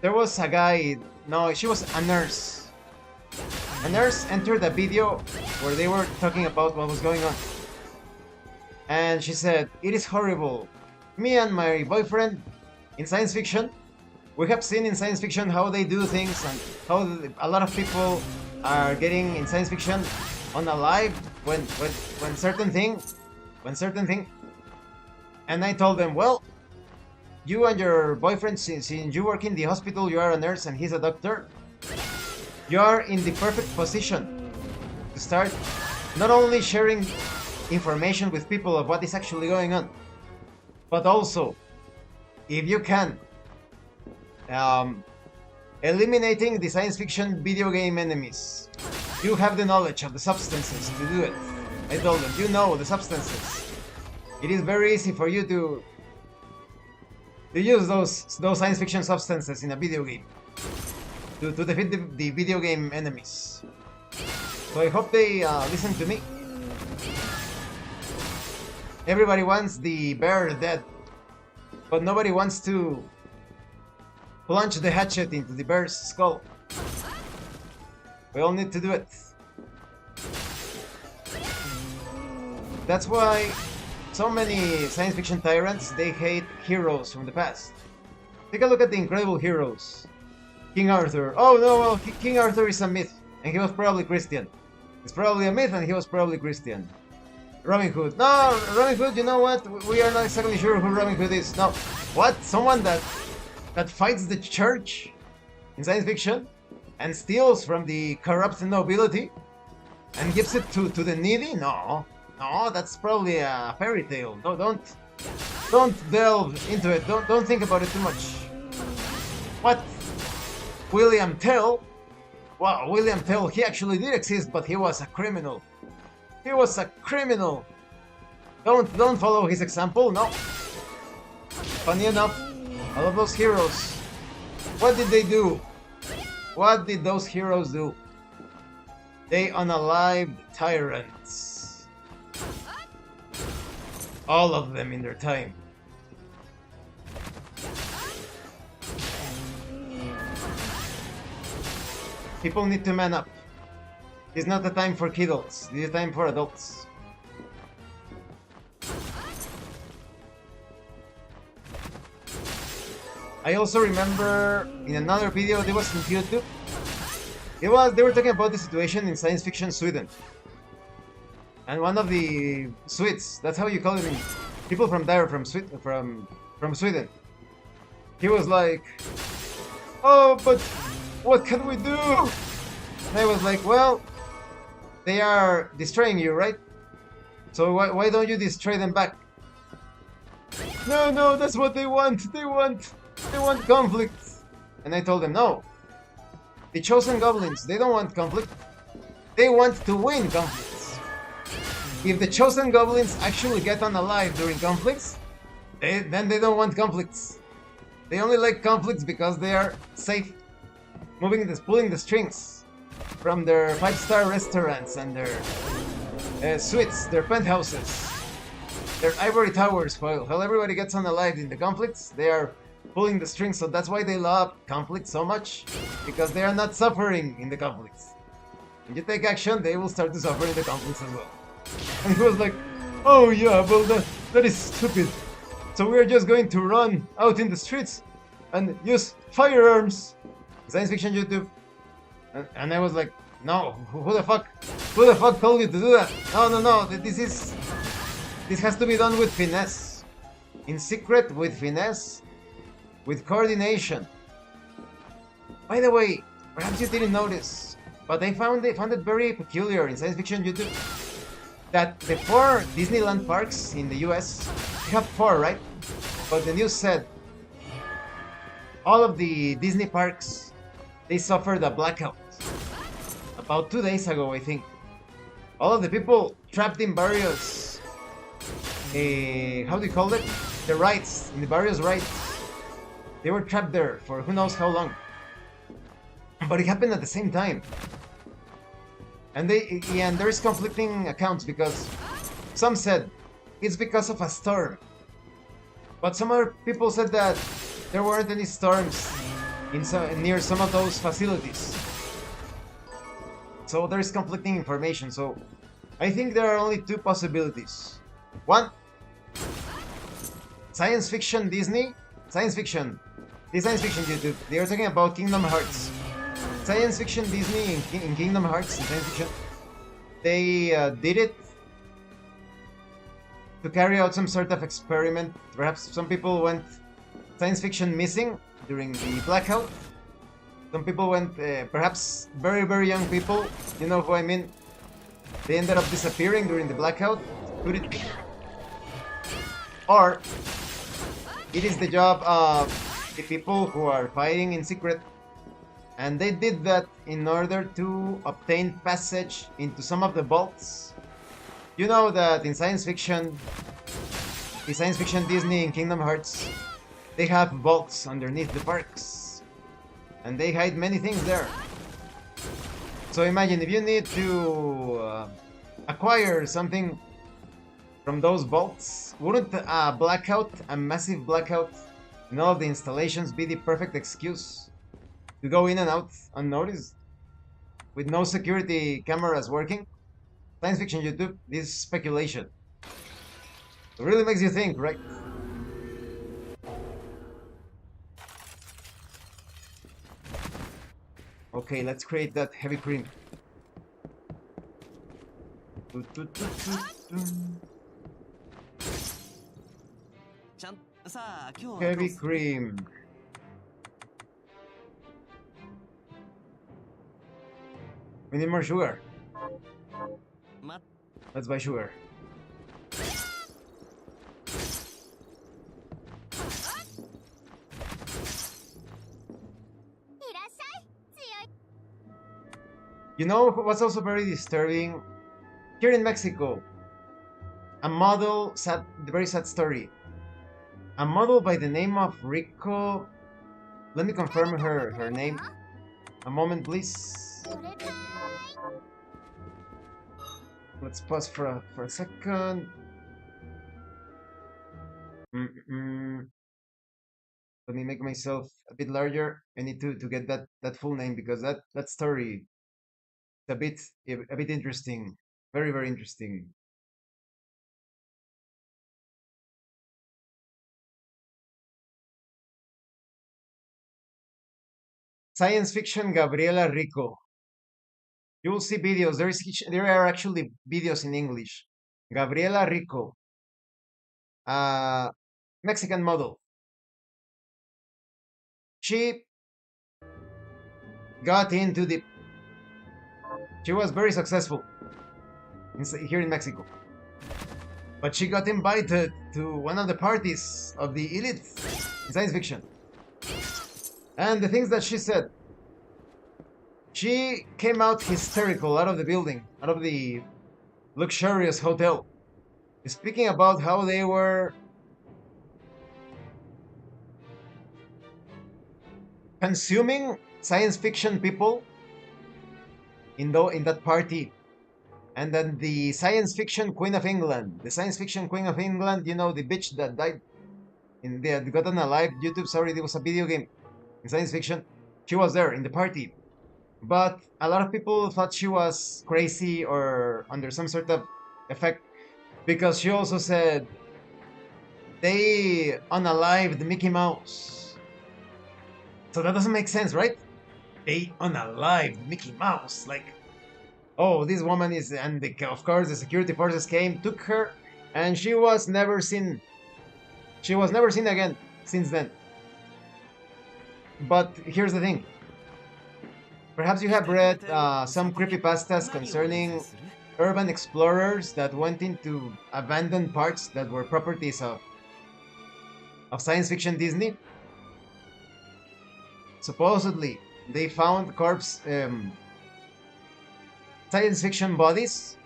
Speaker 1: there was a guy, no, she was a nurse. A nurse entered a video where they were talking about what was going on. And she said, it is horrible. Me and my boyfriend in science fiction, we have seen in science fiction how they do things and how a lot of people are getting in science fiction unalive when certain thing. And I told them, well, you and your boyfriend, since you work in the hospital, you are a nurse and he's a doctor, you are in the perfect position to start not only sharing information with people of what is actually going on, but also, if you can, eliminating the science fiction video game enemies. You have the knowledge of the substances to do it. I told them, you know the substances. It is very easy for you to use those science fiction substances in a video game to defeat the video game enemies. So I hope they listen to me. Everybody wants the bear dead, but nobody wants to plunge the hatchet into the bear's skull. We all need to do it. That's why so many science fiction tyrants, they hate heroes from the past. Take a look at the incredible heroes. King Arthur. Oh no, well, King Arthur is a myth, and he was probably Christian. It's probably a myth, and he was probably Christian. Robin Hood. No, Robin Hood, you know what? We are not exactly sure who Robin Hood is. No. What? Someone that fights the church in science fiction? and steals from the corrupt nobility and gives it to the needy? No, no, that's probably a fairy tale. No, don't delve into it. Don't think about it too much. What? William Tell? Well, William Tell, he actually did exist, but he was a criminal. He was a criminal. Don't follow his example. No. Funny enough, all of those heroes, what did they do? What did those heroes do? They unalived tyrants. All of them in their time. People need to man up. It's not the time for kiddos. This is time for adults. I also remember in another video that was in YouTube. They were talking about the situation in science fiction Sweden. And one of the Swedes, that's how you call it in people from there from Sweden. He was like, "Oh, but what can we do?" And I was like, "Well, they are destroying you, right? So why don't you destroy them back?" No, that's what they want. They want conflict. And I told them, no. The chosen goblins, they don't want conflict. They want to win conflicts. If the chosen goblins actually get unalive during conflicts, then they don't want conflicts. They only like conflicts because they are safe, pulling the strings from their 5-star restaurants and their suites, their penthouses, their ivory towers. While everybody gets unalived in the conflicts, they are pulling the strings. So that's why they love conflict so much, because they are not suffering in the conflicts. When you take action, they will start to suffer in the conflicts as well. And he was like, "Oh yeah, well that is stupid. So we are just going to run out in the streets and use firearms." Science fiction YouTube. And I was like, "No, who the fuck told you to do that? No, this has to be done with finesse. In secret, with finesse, with coordination." By the way, perhaps you didn't notice, but I found it very peculiar in science fiction YouTube that the 4 Disneyland parks in the US, you have 4, right? But the news said all of the Disney parks, they suffered a blackout about 2 days ago, I think. All of the people trapped in various, how do you call it? The rides, in the various rides. They were trapped there for who knows how long. But it happened at the same time. And there's conflicting accounts, because some said it's because of a storm. But some other people said that there weren't any storms near some of those facilities. So there's conflicting information. So I think there are only 2 possibilities. One, science fiction Disney, the science fiction YouTube, they are talking about Kingdom Hearts. Science fiction Disney in Kingdom Hearts, in science fiction, they did it to carry out some sort of experiment. Perhaps some people went science fiction missing during the blackout. Some people went, perhaps very, very young people, you know who I mean. They ended up disappearing during the blackout. Could it be? Or it is the job of the people who are fighting in secret, and they did that in order to obtain passage into some of the vaults. You know that in science fiction Disney in Kingdom Hearts, they have vaults underneath the parks, and they hide many things there. So imagine if you need to acquire something from those vaults, wouldn't a blackout, a massive blackout in all of the installations, be the perfect excuse to go in and out unnoticed, with no security cameras working? Science fiction YouTube, this is speculation. It really makes you think, right? Okay, let's create that heavy cream. Heavy cream. We need more sugar. Let's buy sugar. You know what's also very disturbing? Here in Mexico, a model, very sad story. A model by the name of Rico. Let me confirm her name. A moment, please. Let's pause for a second. Let me make myself a bit larger. I need to get that full name because that story is a bit interesting. Very, very interesting. Science fiction Gabriela Rico. You will see videos. There are actually videos in English. Gabriela Rico, Mexican model. She got into the. She was very successful here in Mexico, but she got invited to one of the parties of the elite in science fiction. And the things that she said, she came out hysterical out of the building, out of the luxurious hotel, speaking about how they were consuming science fiction people in that party. And then the science fiction Queen of England, the science fiction Queen of England, you know, the bitch that died in the Gotten Alive YouTube. Sorry, there was a video game in science fiction. She was there in the party, but a lot of people thought she was crazy or under some sort of effect because she also said they unalived Mickey Mouse. So that doesn't make sense, right? They unalived Mickey Mouse. Like, oh, this woman is, and of course the security forces came, took her, and she was never seen. She was never seen again since then. But here's the thing. Perhaps you have read some creepypastas concerning urban explorers that went into abandoned parts that were properties of science fiction Disney. Supposedly, they found science fiction bodies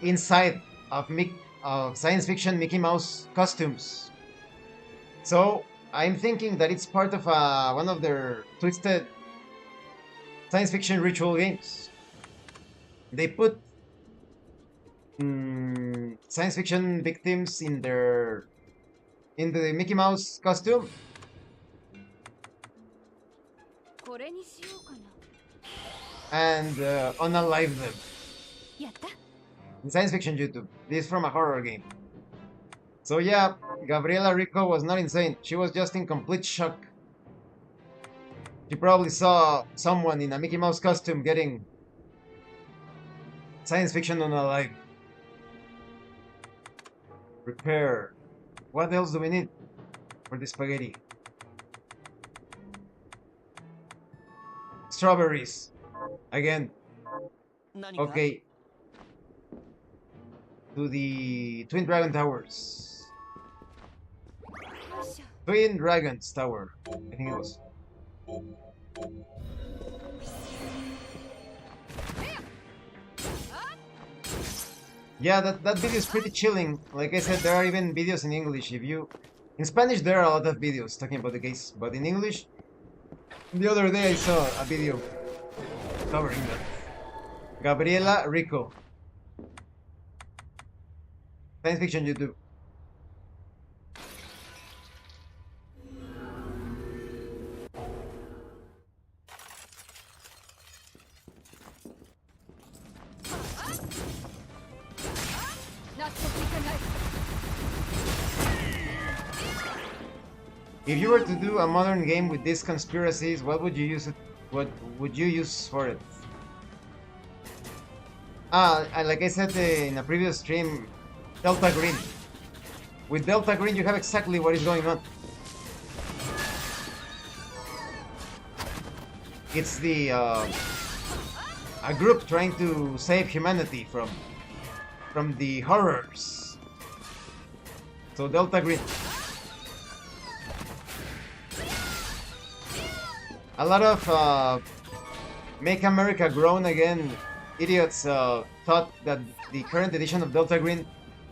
Speaker 1: inside of science fiction Mickey Mouse costumes. So I'm thinking that it's part of one of their twisted science fiction ritual games. They put science fiction victims in the Mickey Mouse costume and unalive them in science fiction YouTube. This is from a horror game. So yeah, Gabriela Rico was not insane. She was just in complete shock. She probably saw someone in a Mickey Mouse costume getting science fiction unalive. Repair. What else do we need for the spaghetti? Strawberries. Again. Okay. To the Twin Dragon Towers. Twin Dragons Tower. I think it was. Yeah, that video is pretty chilling. Like I said, there are even videos in English. In Spanish there are a lot of videos talking about the case, but in English, the other day I saw a video covering that. Gabriela Rico. Science fiction YouTube. If you were to do a modern game with these conspiracies, what would you use it? What would you use for it? Like I said in a previous stream, Delta Green. With Delta Green, you have exactly what is going on. It's the a group trying to save humanity from the horrors. So Delta Green. A lot of Make America Grown Again idiots thought that the current edition of Delta Green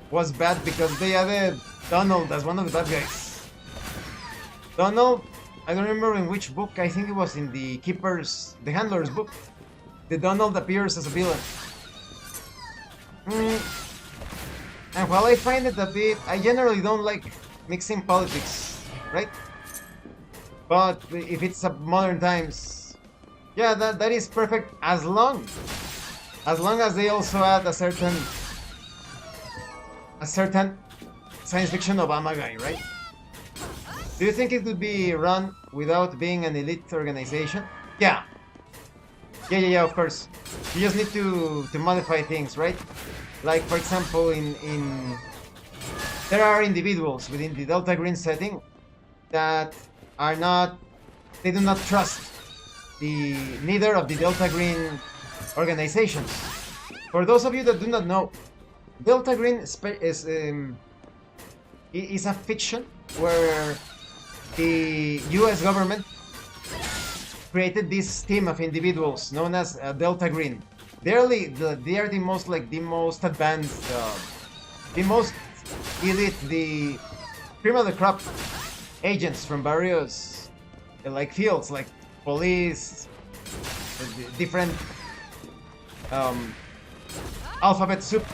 Speaker 1: was bad because they added Donald as one of the bad guys. Donald, I don't remember in which book, I think it was in the Handler's book. The Donald appears as a villain. And while I find it a bit, I generally don't like mixing politics, right? But if it's modern times, yeah, that is perfect as long as they also add a certain science fiction Obama guy, right? Do you think it could be run without being an elite organization? Yeah. Yeah, of course. You just need to modify things, right? Like, for example, there are individuals within the Delta Green setting that they do not trust neither of the Delta Green organizations. For those of you that do not know, Delta Green is a fiction where the US government created this team of individuals known as Delta Green. They are the most advanced, the most elite, the cream of the crop agents from various fields like police, different alphabet soup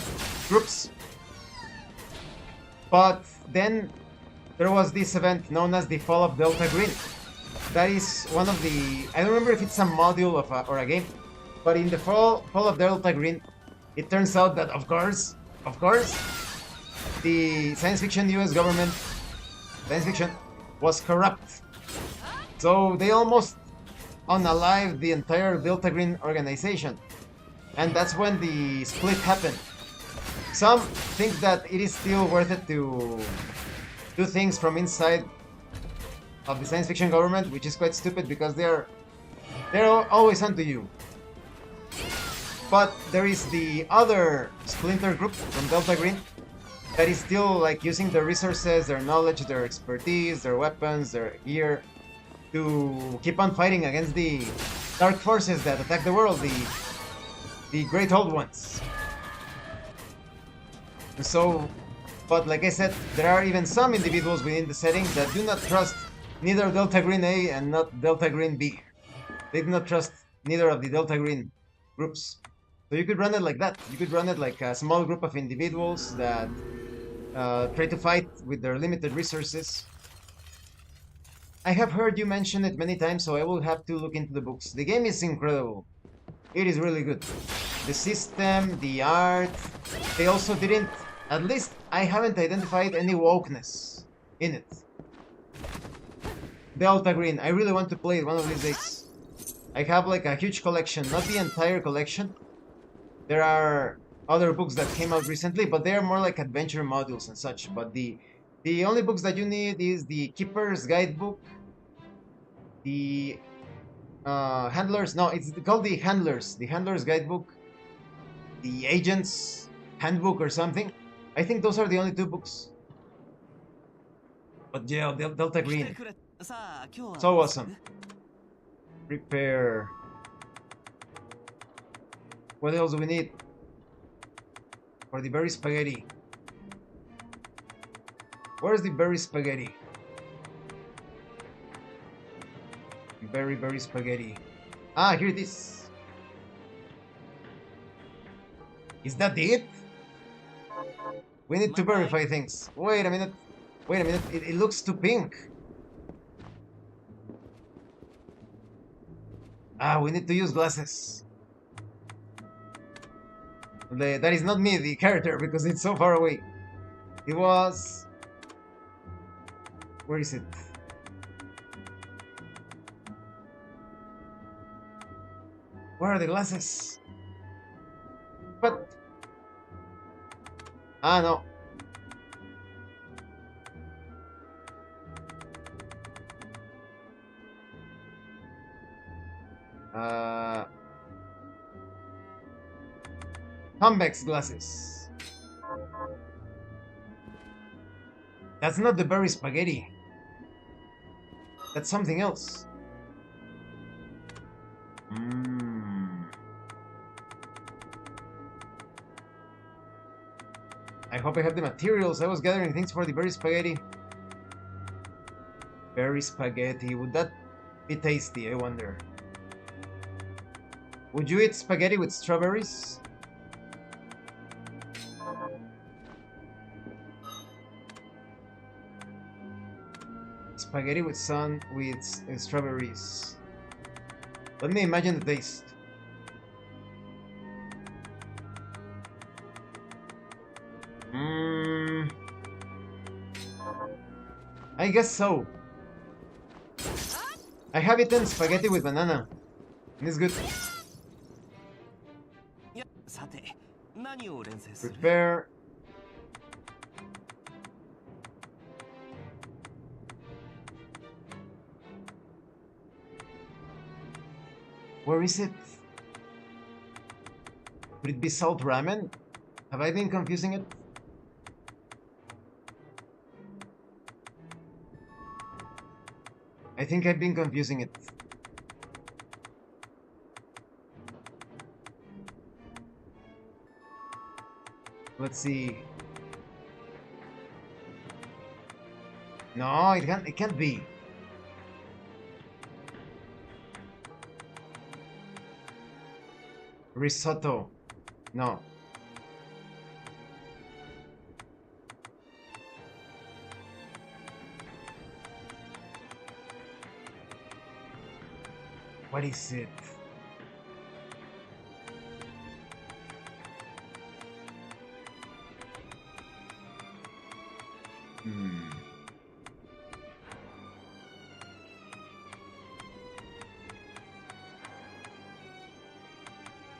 Speaker 1: groups. But then there was this event known as the Fall of Delta Green. That is one of the, I don't remember if it's a module or a game, but in the fall of Delta Green, it turns out that of course, the science fiction US government, was corrupt. So they almost unalived the entire Delta Green organization. And that's when the split happened. Some think that it is still worth it to do things from inside of the science fiction government, which is quite stupid because they're always onto you. But there is the other splinter group from Delta Green that is still using their resources, their knowledge, their expertise, their weapons, their gear to keep on fighting against the dark forces that attack the world, the Great Old Ones. So, but like I said, there are even some individuals within the setting that do not trust neither Delta Green A and not Delta Green B. They do not trust neither of the Delta Green groups. So you could run it like that. You could run it like a small group of individuals that try to fight with their limited resources. I have heard you mention it many times, so I will have to look into the books. The game is incredible. It is really good. The system, the art, they also didn't, at least I haven't identified any wokeness in it. Delta Green, I really want to play it one of these days. I have a huge collection, not the entire collection. There are other books that came out recently, but they are more like adventure modules and such. But the only books that you need is the Keeper's Guidebook, the Handlers, no, it's called the Handler's Guidebook, the Agent's Handbook or something. I think those are the only two books. But yeah, Delta Green. So awesome. Prepare. What else do we need? For the berry spaghetti. Where's the berry spaghetti? Berry spaghetti. Ah, here it is. Is that it? We need to verify things. Wait a minute. It looks too pink. Ah, we need to use glasses. That is not me, the character, because it's so far away. It was... Where is it? Where are the glasses? But... Ah, no. Convex glasses. That's not the berry spaghetti. That's something else. I hope I have the materials. I was gathering things for the berry spaghetti. Berry spaghetti. Would that be tasty, I wonder? Would you eat spaghetti with strawberries? Spaghetti with strawberries. Let me imagine the taste. I guess so. I have eaten spaghetti with banana. And it's good. Prepare. Where is it? Could it be salt ramen? Have I been confusing it? I think I've been confusing it. Let's see. No, it can't be. Risotto. No. What is it?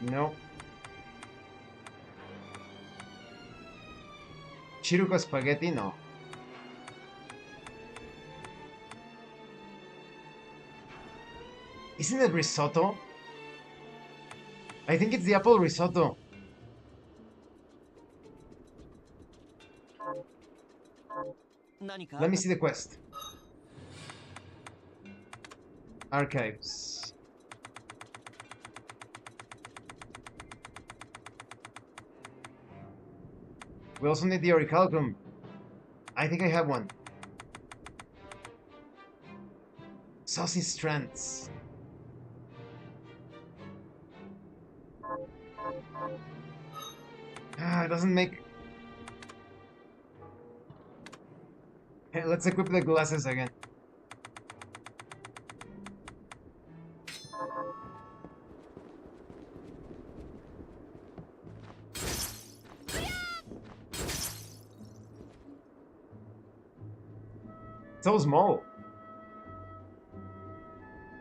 Speaker 1: No. Chiruko spaghetti? No. Isn't it risotto? I think it's the apple risotto. Let me see the quest. Archives. We also need the orichalcum. I think I have one. Saucy strands. It doesn't make... Hey, let's equip the glasses again. So small.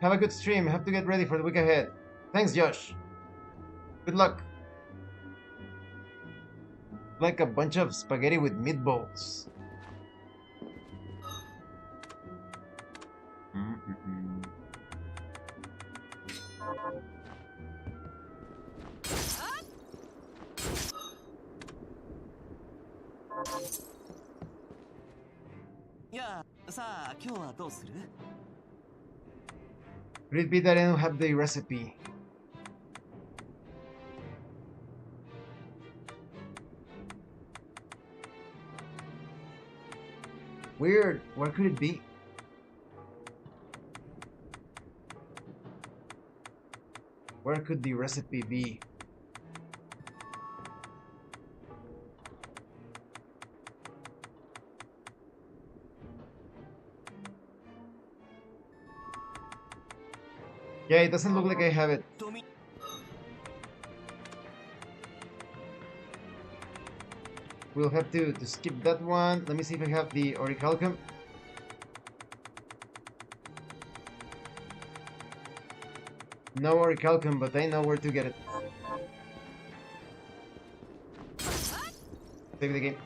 Speaker 1: Have a good stream. Have to get ready for the week ahead. Thanks, Josh. Good luck. Like a bunch of spaghetti with meatballs. Could it be that I don't have the recipe? Weird. Where could it be? Where could the recipe be? Yeah, it doesn't look like I have it. We'll have to skip that one. Let me see if I have the orichalcum. No orichalcum, but I know where to get it. Save the game.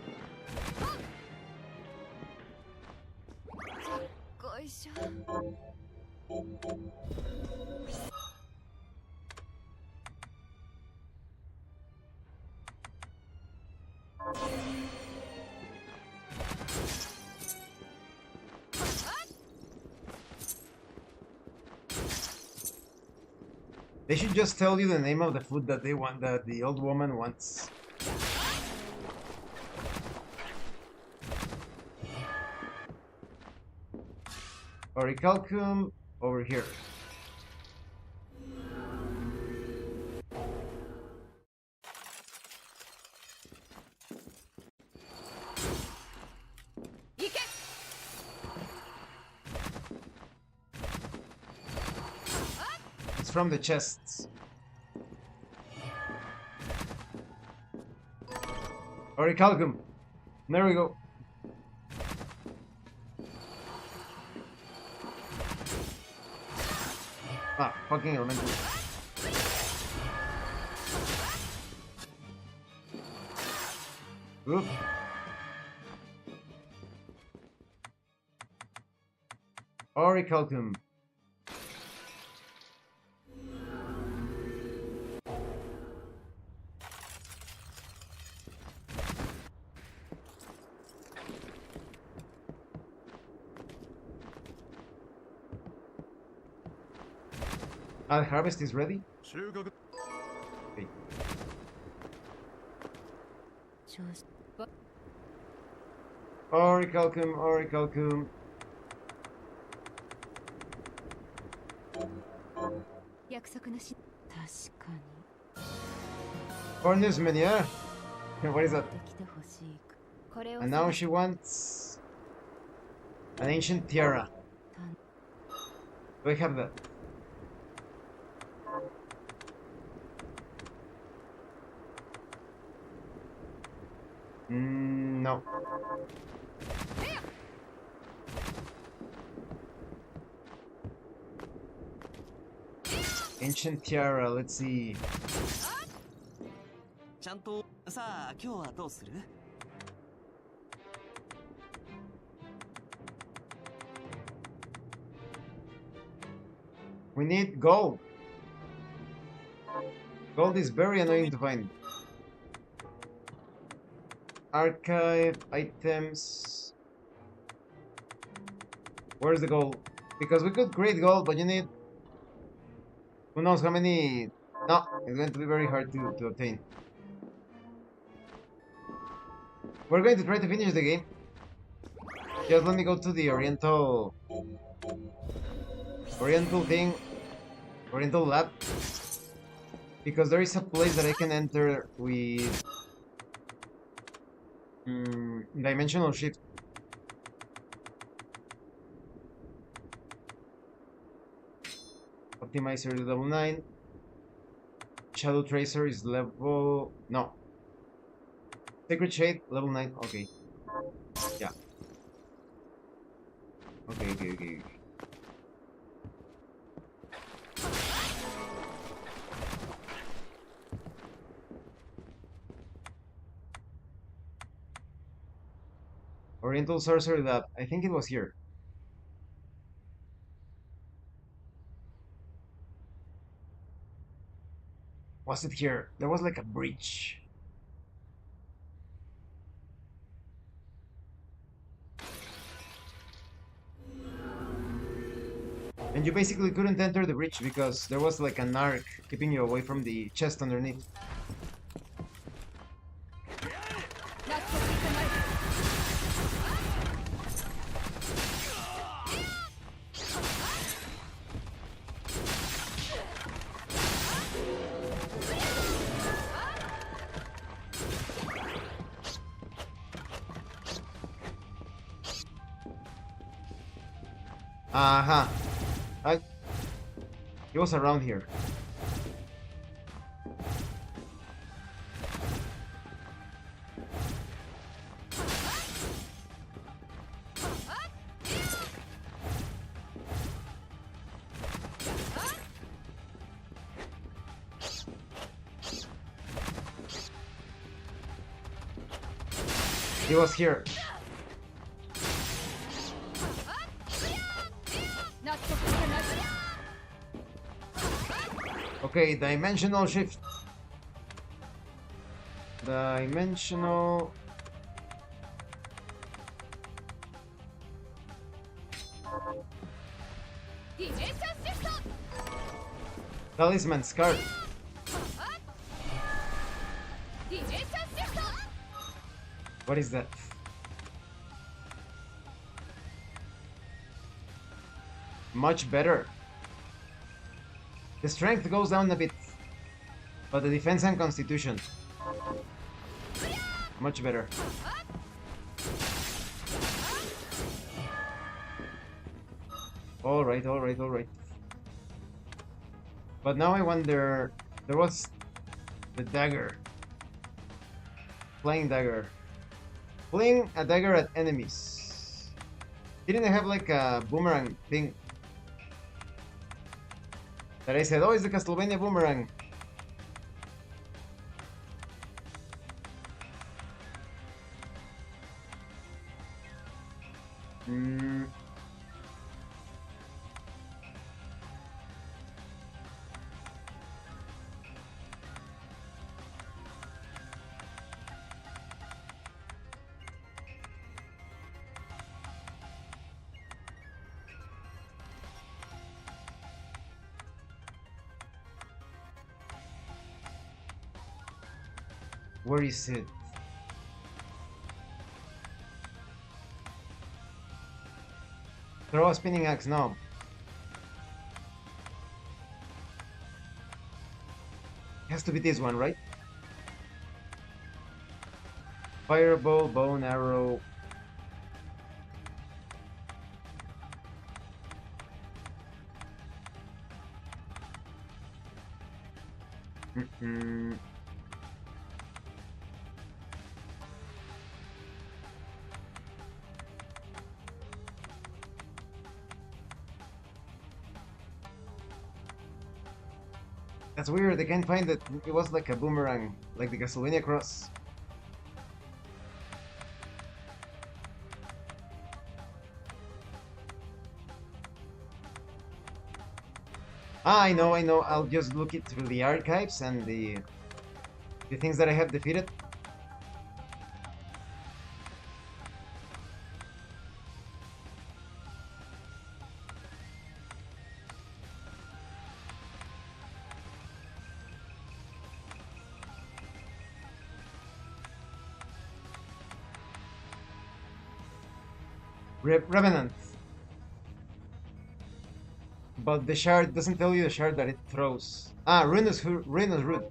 Speaker 1: They should just tell you the name of the food that they want, that the old woman wants. Orichalcum over here. It's from the chests. Orichalcum. There we go. Ah, fucking elemental. Oop. Orichalcum. The harvest is ready? Okay. Orichalcum, Orichalcum. Corners mania. What is that? And now she wants an ancient tiara. Do I have that? No. Ancient tiara, let's see. We need gold. Gold is very annoying to find. Archive, items. Where's the gold? Because we could create gold, but you need... Who knows how many... No, it's going to be very hard to obtain. We're going to try to finish the game. Just let me go to the Oriental thing. Oriental lab. Because there is a place that I can enter with... dimensional shift. Optimizer is level 9. Shadow Tracer is level... No. Sacred Shade, level 9. Okay. Yeah. Okay. Oriental Sorcery Lab. I think it was here. Was it here? There was like a breach. And you basically couldn't enter the breach because there was like an arc keeping you away from the chest underneath. Aha. He was around here. He was here. Okay, dimensional shift. Dimensional. Talisman Scarf. What is that? Much better. The strength goes down a bit, but the defense and constitution much better. Alright, alright, alright. But now I wonder, there was the dagger. Flying dagger. Fling a dagger at enemies. Didn't I have like a boomerang thing? That I said, oh, it's the Castlevania boomerang. Where is it? Throw a spinning axe now. Has to be this one, right? Fireball, bow and arrow. That's weird, I can't find that it was like a boomerang, like the Castlevania cross. Ah, I know, I'll just look it through the archives and the things that I have defeated. Revenant. But the shard doesn't tell you the shard that it throws. Ah, Ruinous Root. Ruinous Root.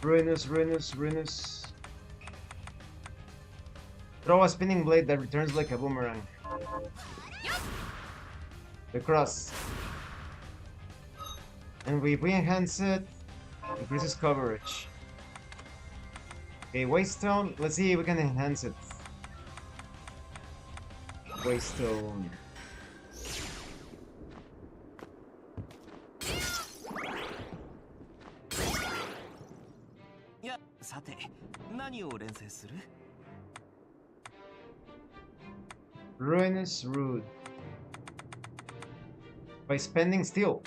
Speaker 1: Ruinous. Throw a spinning blade that returns like a boomerang. The cross. And if we enhance it, increases coverage. Okay, Waystone. Let's see if we can enhance it. Waystone.
Speaker 2: Yeah, さて、何を連成する?
Speaker 1: Ruinous Root. By spending steel.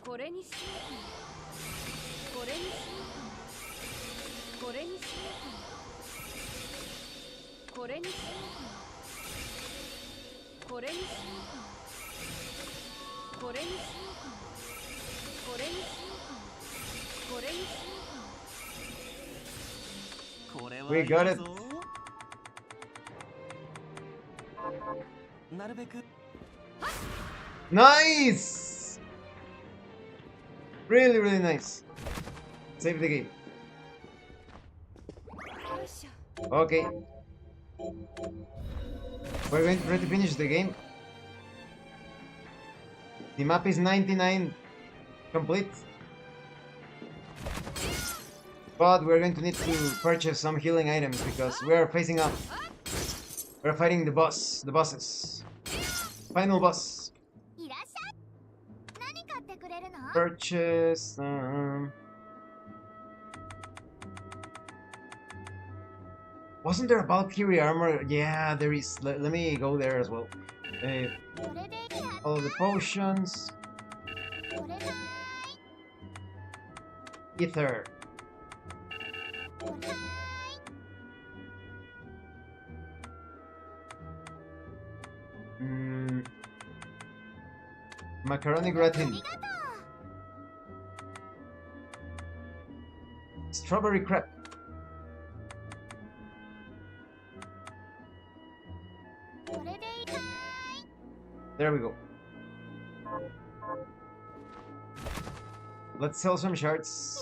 Speaker 1: We got it. Nice! Really nice. Save the game. Okay. We're going to try to finish the game. The map is 99 complete. But we're going to need to purchase some healing items because we're facing up. We're fighting the bosses. Final boss. Purchase. Wasn't there a Valkyrie armor? Yeah, there is. Let me go there as well. All the potions. Ether. Macaroni gratin. Strawberry crepe. There we go. Let's sell some shards.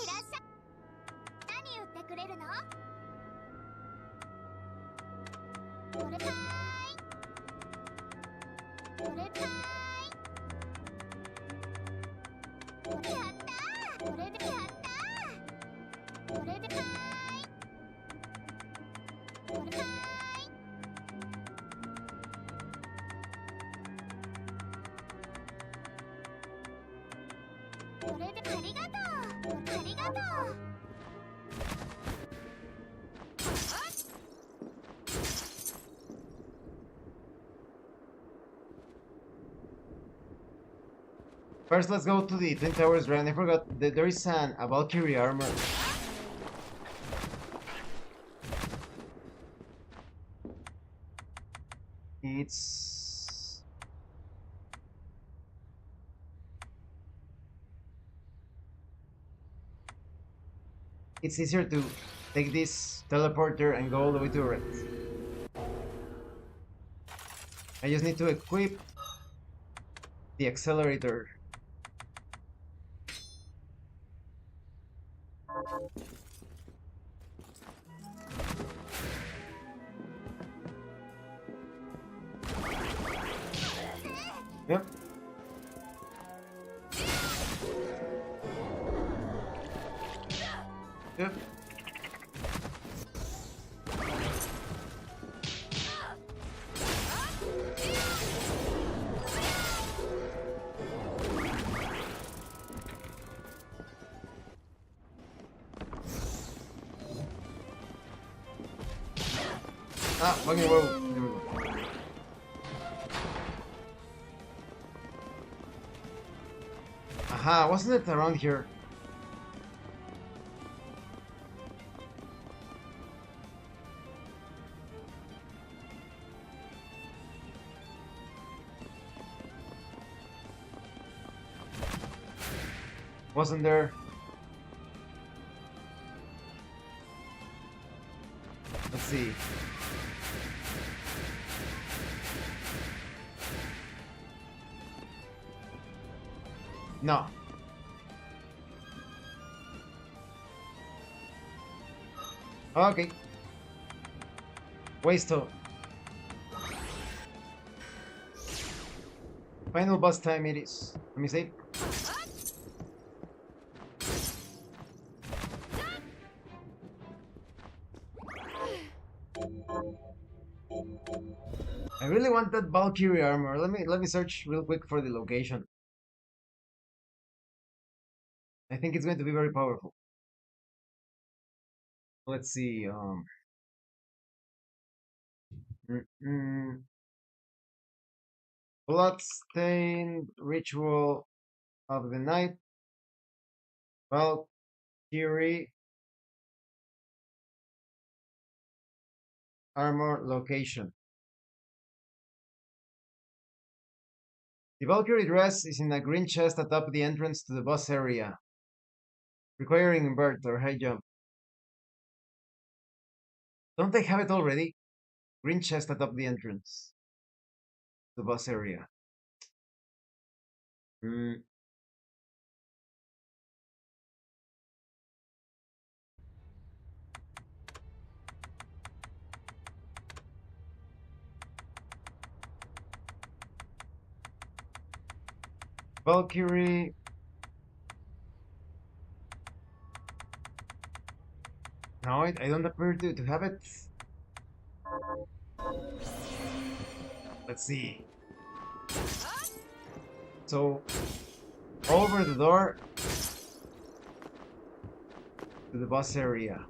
Speaker 1: First, let's go to the Twin Towers Grand. I forgot that there is a Valkyrie armor. It's easier to take this teleporter and go all the way to Red. I just need to equip the accelerator. Yep. Yep. Ah, fucking whoa. There we go. Aha, wasn't it around here? Wasn't there? Let's see. No. Okay. Wasto. Final boss time it is. Let me see. I really want that Valkyrie armor. Let me search real quick for the location. I think it's going to be very powerful. Let's see. Bloodstained Ritual of the Night. Valkyrie armor location. The Valkyrie dress is in a green chest atop the entrance to the boss area, requiring invert or high jump. Don't they have it already? Green chest atop the entrance to the boss area. Valkyrie. No, I don't appear to have it. Let's see. So, over the door to the boss area.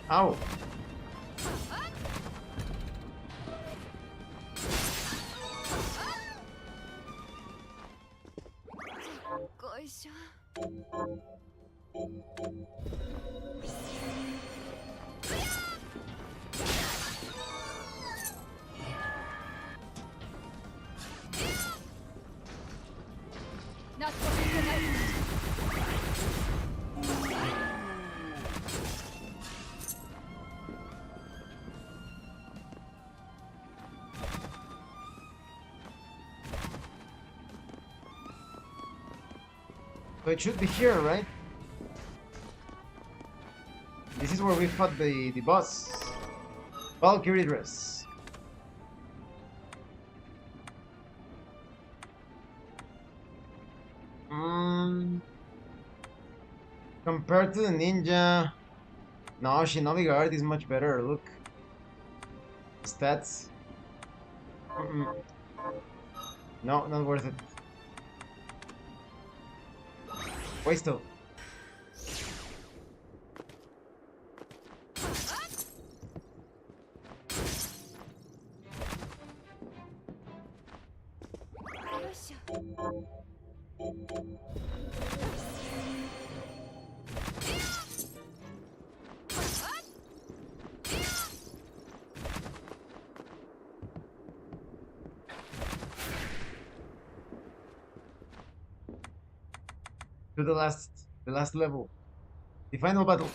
Speaker 1: Ow! So it should be here, right? This is where we fought the boss. Valkyrie dress. Compared to the ninja, no, Shinobi Guard is much better. Look, stats. No, not worth it. Waste though. To the last level, the final battle.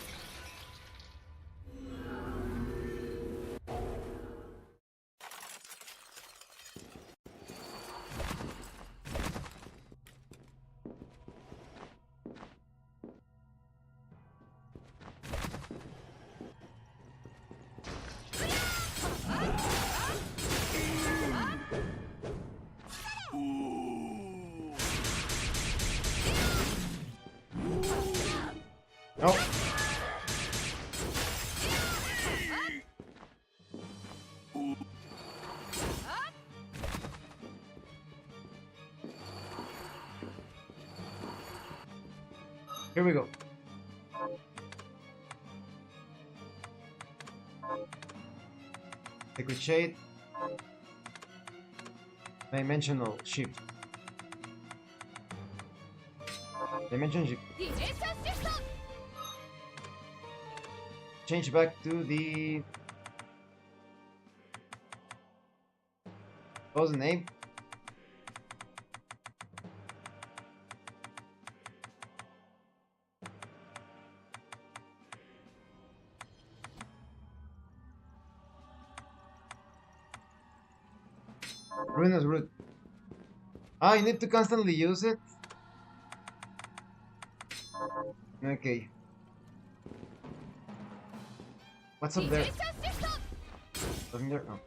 Speaker 1: Oh. Here we go. Liquid Shade. Dimensional Shift. Dimension Shift. Change back to the... What was the name? Ruinous Root. Ah, you need to constantly use it? Okay. What's up there? Nothing there? No.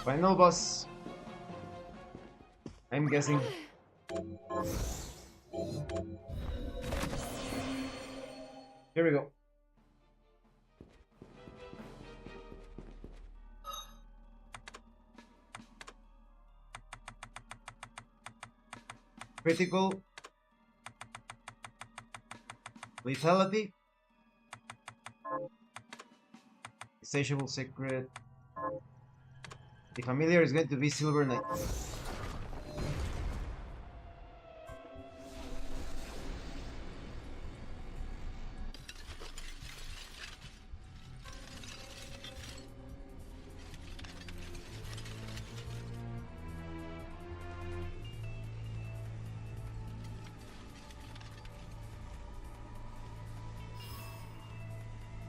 Speaker 1: Final boss. I'm guessing. Here we go. Critical. Lethality. Insatiable Secret. The familiar is going to be Silver Knight.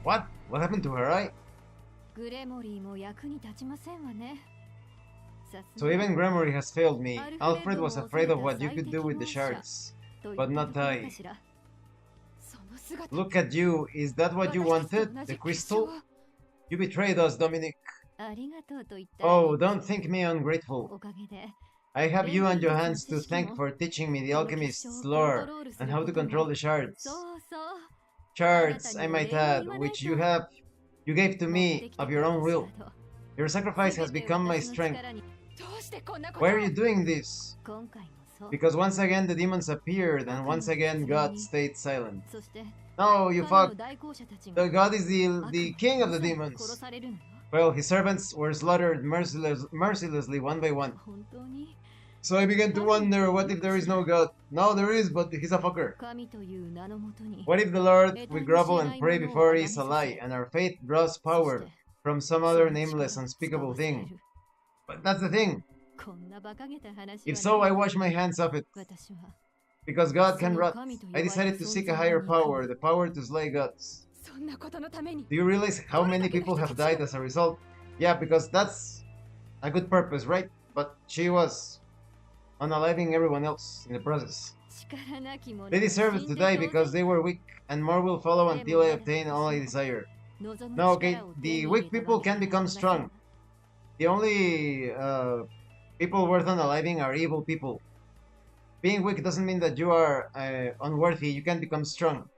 Speaker 1: What? What happened to her eye? So even Gremory has failed me. Alfred was afraid of what you could do with the shards, but not I. Look at you, is that what you wanted? The crystal? You betrayed us, Dominic. Oh, don't think me ungrateful. I have you and your hands to thank for teaching me the alchemist's lore and how to control the shards. Shards, I might add, which you gave to me of your own will. Your sacrifice has become my strength. Why are you doing this? Because once again the demons appeared and once again God stayed silent. No, you fuck. The God is the king of the demons. Well, his servants were slaughtered mercilessly one by one. So I began to wonder, what if there is no God? No, there is, but he's a fucker. What if the Lord, we grovel and pray before he is a lie, and our faith draws power from some other nameless, unspeakable thing? But that's the thing. If so, I wash my hands of it. Because God can rot. I decided to seek a higher power, the power to slay gods. Do you realize how many people have died as a result? Yeah, because that's a good purpose, right? But she was unaliving everyone else in the process. They deserved to die because they were weak, and more will follow until I obtain all I desire. No, okay, the weak people can become strong. The only people worth unaliving are evil people. Being weak doesn't mean that you are unworthy. You can become strong.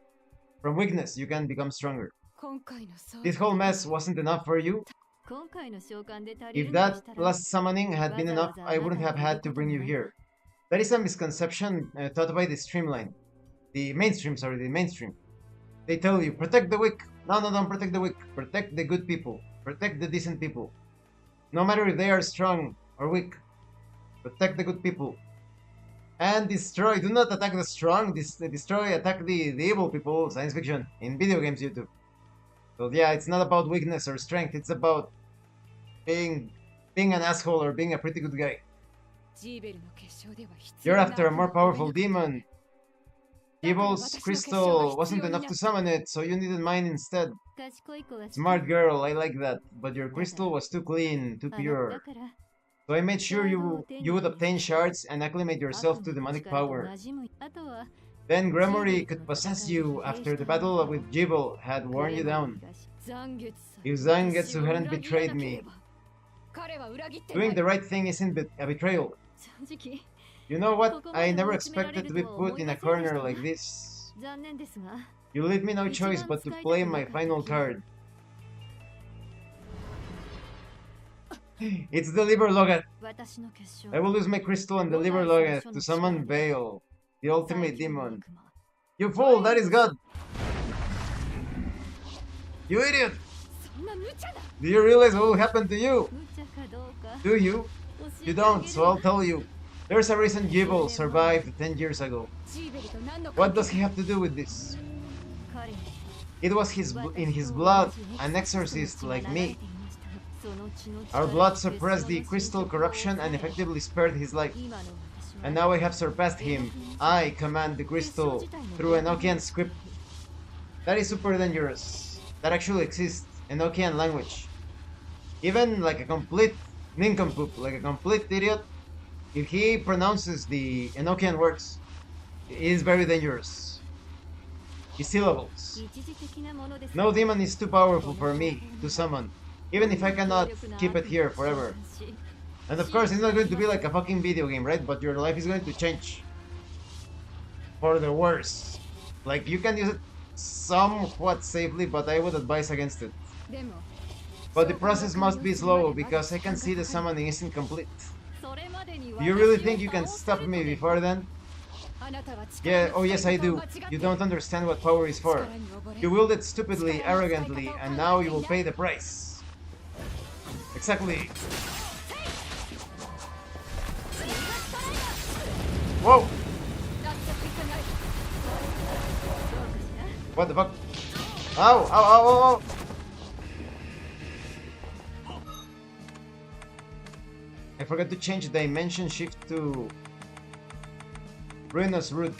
Speaker 1: From weakness, you can become stronger. This whole mess wasn't enough for you? If that last summoning had been enough, I wouldn't have had to bring you here. That is a misconception taught by the streamlined. The mainstream. They tell you, protect the weak. No, don't protect the weak. Protect the good people. Protect the decent people. No matter if they are strong or weak. Protect the good people. And destroy. Do not attack the strong. Destroy, attack the evil people. Science fiction. In video games, YouTube. So yeah, it's not about weakness or strength. It's about being an asshole or being a pretty good guy. You're after a more powerful demon. Evil's crystal wasn't enough to summon it, so you needed mine instead. Smart girl, I like that. But your crystal was too clean, too pure. So I made sure you would obtain shards and acclimate yourself to demonic power. Then Gremory could possess you after the battle with Jibble had worn you down. If Zangetsu hadn't betrayed me. Doing the right thing isn't a betrayal. You know what? I never expected to be put in a corner like this. You leave me no choice but to play my final card. It's the Liver Logat. I will use my crystal and the Liver Logat to summon Veil, the ultimate demon. You fool, that is God! You idiot! Do you realize what will happen to you? Do you? You don't, so I'll tell you. There's a reason Jibble survived 10 years ago. What does he have to do with this? It was in his blood, an exorcist like me. Our blood suppressed the crystal corruption and effectively spared his life. And now I have surpassed him. I command the crystal through Enochian script. That is super dangerous. That actually exists. Enochian language. Even like a complete nincompoop, like a complete idiot, if he pronounces the Enochian words, it is very dangerous. His syllables. No demon is too powerful for me to summon, even if I cannot keep it here forever. And of course, it's not going to be like a fucking video game, right? But your life is going to change for the worse. Like, you can use it somewhat safely, but I would advise against it. But the process must be slow, because I can see the summoning isn't complete. Do you really think you can stop me before then? Yeah, oh yes I do. You don't understand what power is for. You wield it stupidly, arrogantly, and now you will pay the price. Exactly. Whoa! What the fuck? Ow! Ow! Ow! Ow! Ow! I forgot to change the dimension shift to Ruinous Root.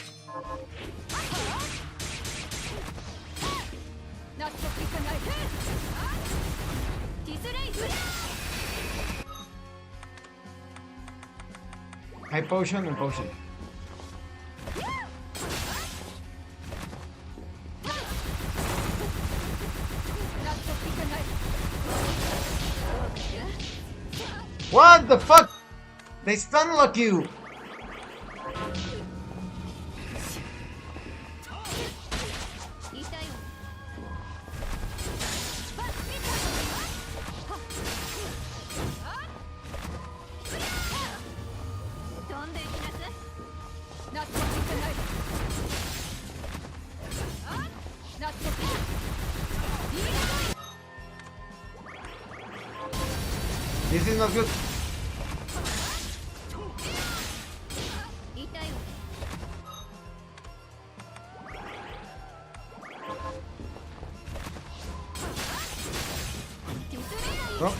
Speaker 1: High potion and potion. What the fuck? They stun lock you! This is not good. Oh.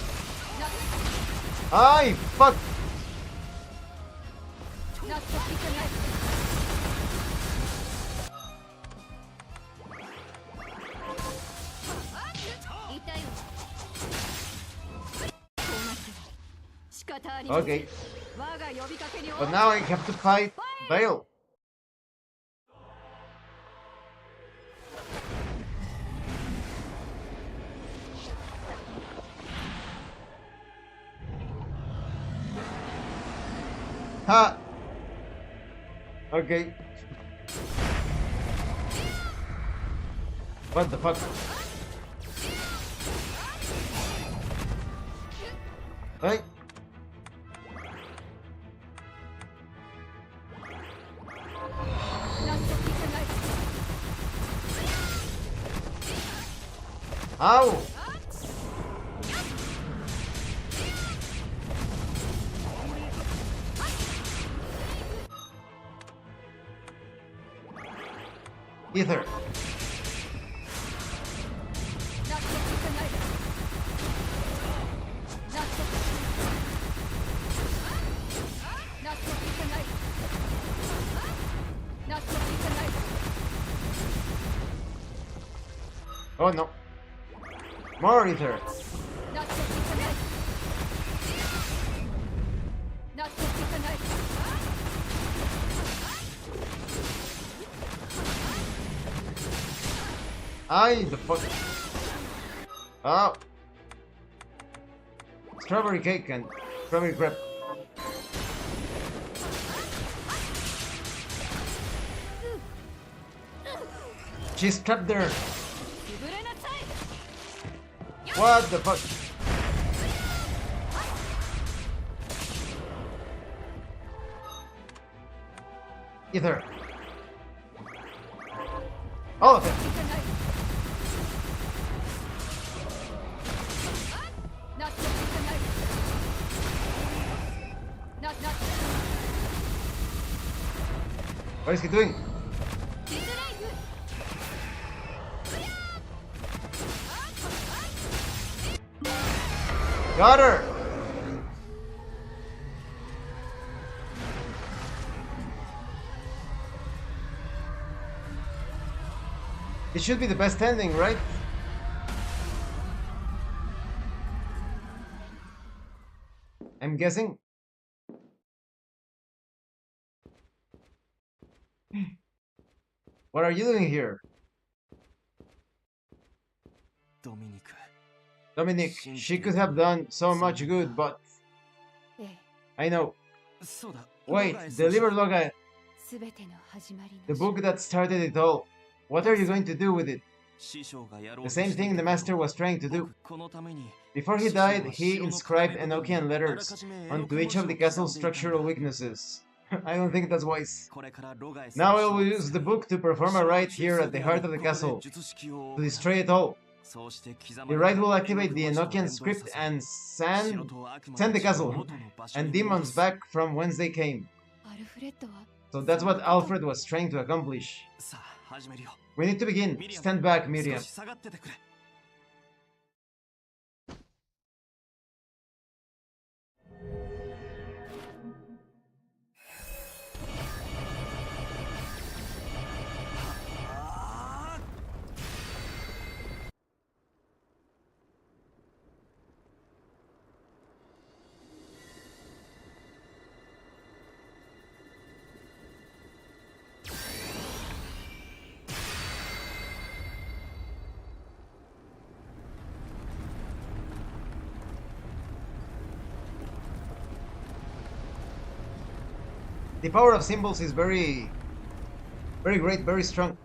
Speaker 1: Ay, fuck! Okay. But now I have to fight Vale. Ha! Okay. What the fuck? Hey! Ow! Ether. Oh no. More ether. Ay, the fuck. Oh. Strawberry cake and strawberry crepe. She's trapped there. What the fuck? Ether. All of it. What is he doing? Got her! It should be the best ending, right? I'm guessing. What are you doing here? Dominic, she could have done so much good, but... I know. Wait, the liver loga... The book that started it all. What are you going to do with it? The same thing the master was trying to do. Before he died, he inscribed Enochian letters onto each of the castle's structural weaknesses. I don't think that's wise. Now I will use the book to perform a rite here at the heart of the castle, to destroy it all. The rite will activate the Enochian script and send the castle and demons back from whence they came. So that's what Alfred was trying to accomplish. We need to begin. Stand back, Miriam. The power of symbols is very great, very strong.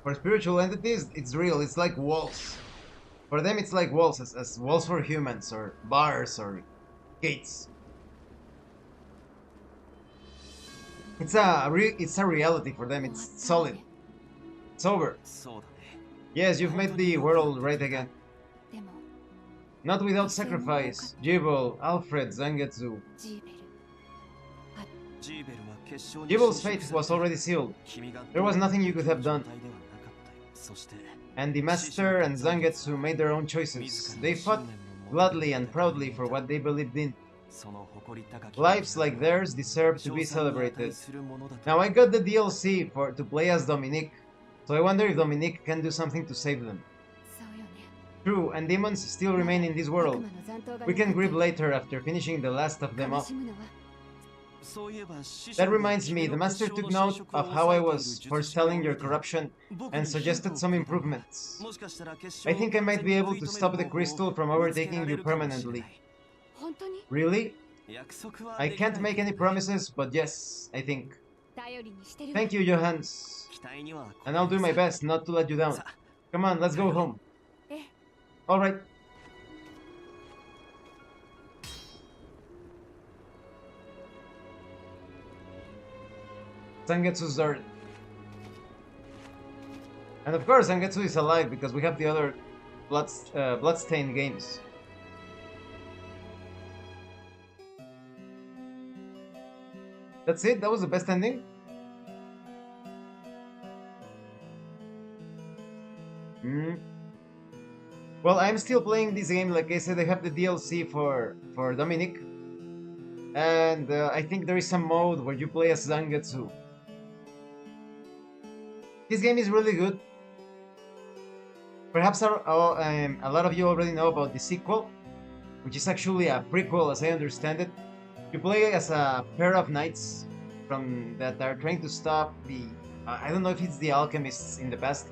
Speaker 1: For spiritual entities, it's real. It's like walls. For them, it's like walls, as walls for humans, or bars, or gates. It's a reality for them. It's solid. It's over. Yes, you've made the world right again. Not without sacrifice. Jibel, Alfred, Zangetsu. Jibel's fate was already sealed. There was nothing you could have done. And the Master and Zangetsu made their own choices. They fought gladly and proudly for what they believed in. Lives like theirs deserve to be celebrated. Now I got the DLC to play as Dominique, so I wonder if Dominique can do something to save them. True, and demons still remain in this world. We can grieve later after finishing the last of them off. That reminds me, the Master took note of how I was foretelling your corruption and suggested some improvements. I think I might be able to stop the crystal from overtaking you permanently. Really? I can't make any promises, but yes, I think. Thank you, Johannes. And I'll do my best not to let you down. Come on, let's go home. Alright. Zangetsu's there. And of course, Zangetsu is alive because we have the other Bloodstained games. That's it? That was the best ending? Well, I'm still playing this game. Like I said, I have the DLC for Dominic. And I think there is some mode where you play as Zangetsu. This game is really good. Perhaps a lot of you already know about the sequel, which is actually a prequel as I understand it. You play as a pair of knights that are trying to stop the... I don't know if it's the alchemists in the past,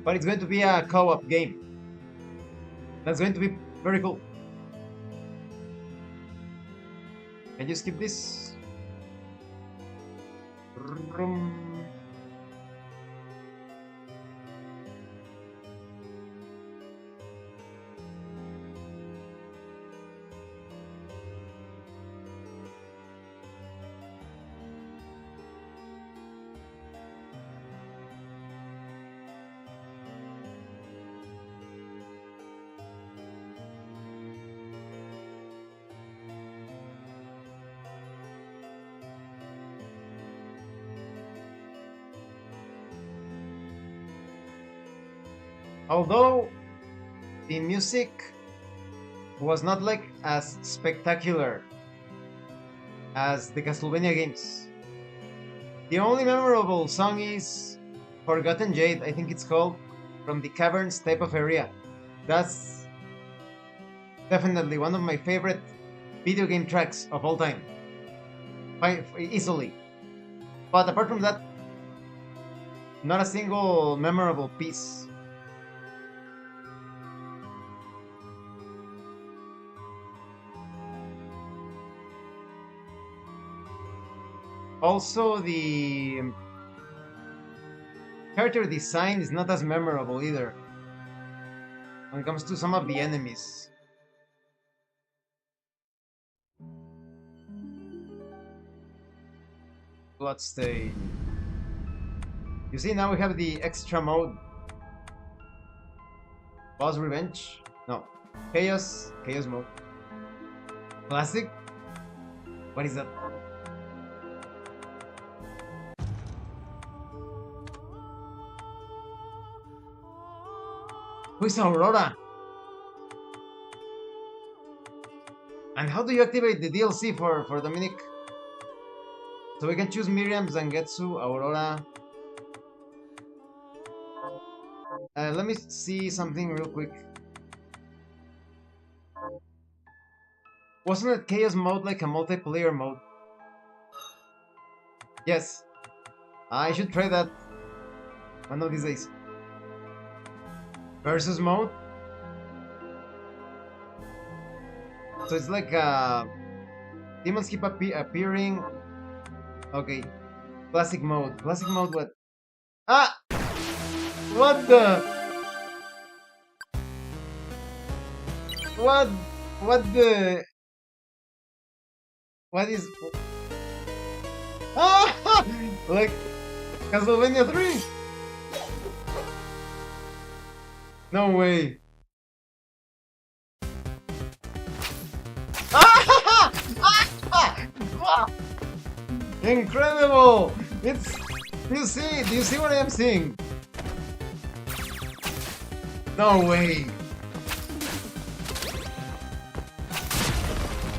Speaker 1: but it's going to be a co-op game. That's going to be very cool. Can you skip this? Although the music was not like as spectacular as the Castlevania games. The only memorable song is Forgotten Jade, I think it's called, from the Caverns type of area. That's definitely one of my favorite video game tracks of all time. Easily. But apart from that, not a single memorable piece. Also, the character design is not as memorable either when it comes to some of the enemies. Bloodstained. You see, now we have the extra mode. Boss Revenge? No. Chaos mode. Classic? What is that? Who's Aurora? And how do you activate the DLC for Dominic? So we can choose Miriam, Zangetsu, Aurora. Let me see something real quick. Wasn't it Chaos mode like a multiplayer mode? Yes. I should try that one of these days. Versus mode. So it's like demons keep appearing Okay. Classic mode. Classic mode what? Ah! What the? What? What the? What is... Ah! Like Castlevania 3? No way. Ah! Ah! Incredible! It's... Do you see what I am seeing? No way!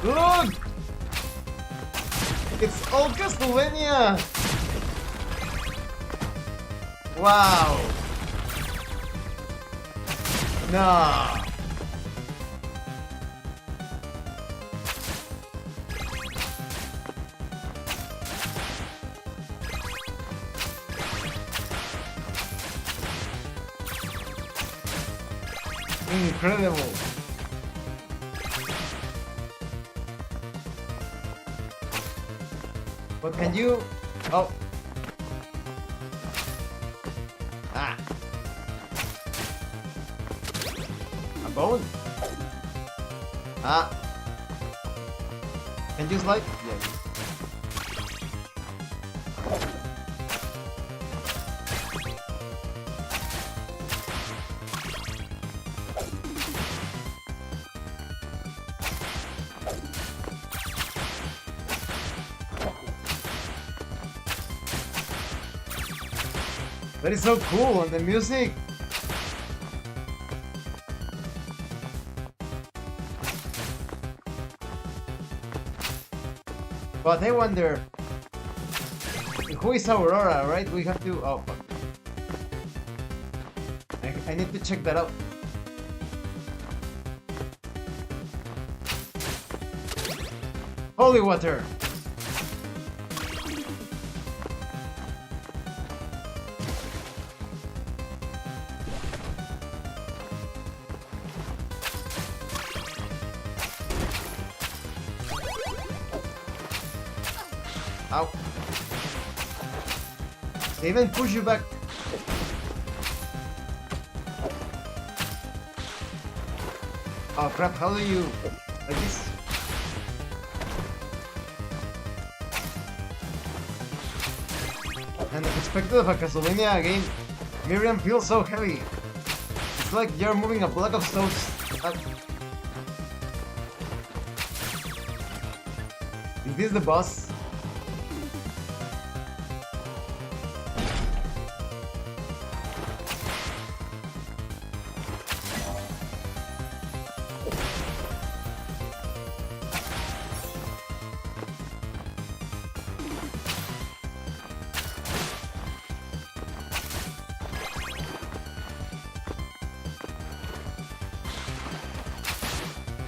Speaker 1: Look! It's all Castlevania! Wow! Nah! Incredible! But can you... Oh! Ah! A bone? Ah! Can you slide? Yes. That is so cool, and the music. But I wonder, who is Aurora, right? We have to... Oh, fuck. I need to check that out. Holy water! Ow. They even push you back. Oh crap, how do you... like this? And the perspective of a Castlevania game, Miriam feels so heavy. It's like you're moving a block of stones. Is this the boss?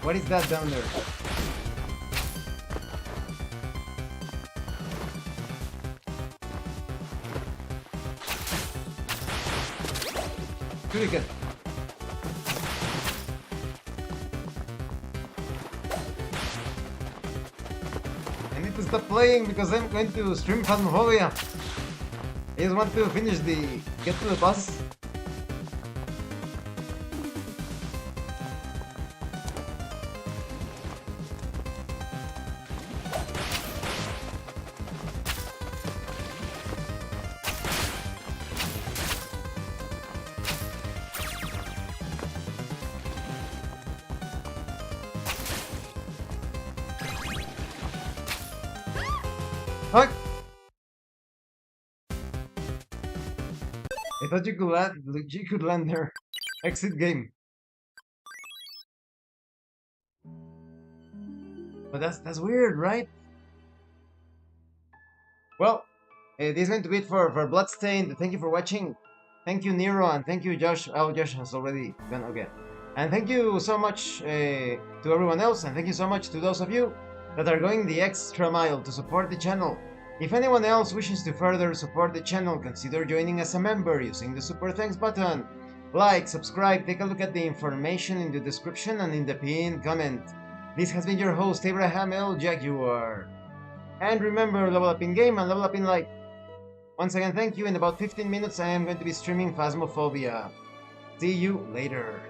Speaker 1: What is that down there? Pretty good. I need to stop playing because I'm going to stream Phasmophobia. I just want to finish get to the boss. Fuck! I thought you could land there. Exit game. But that's weird, right? Well, this is going to be it for Bloodstained. Thank you for watching. Thank you, Nero, and thank you, Josh. Oh, Josh has already gone. Okay. And thank you so much to everyone else, and thank you so much to those of you that are going the extra mile to support the channel. If anyone else wishes to further support the channel, consider joining as a member using the Super Thanks button. Like, subscribe, take a look at the information in the description and in the pinned comment. This has been your host, Abraham L. Jaguar. And remember, level up in game and level up in life. Once again, thank you. In about 15 minutes, I am going to be streaming Phasmophobia. See you later.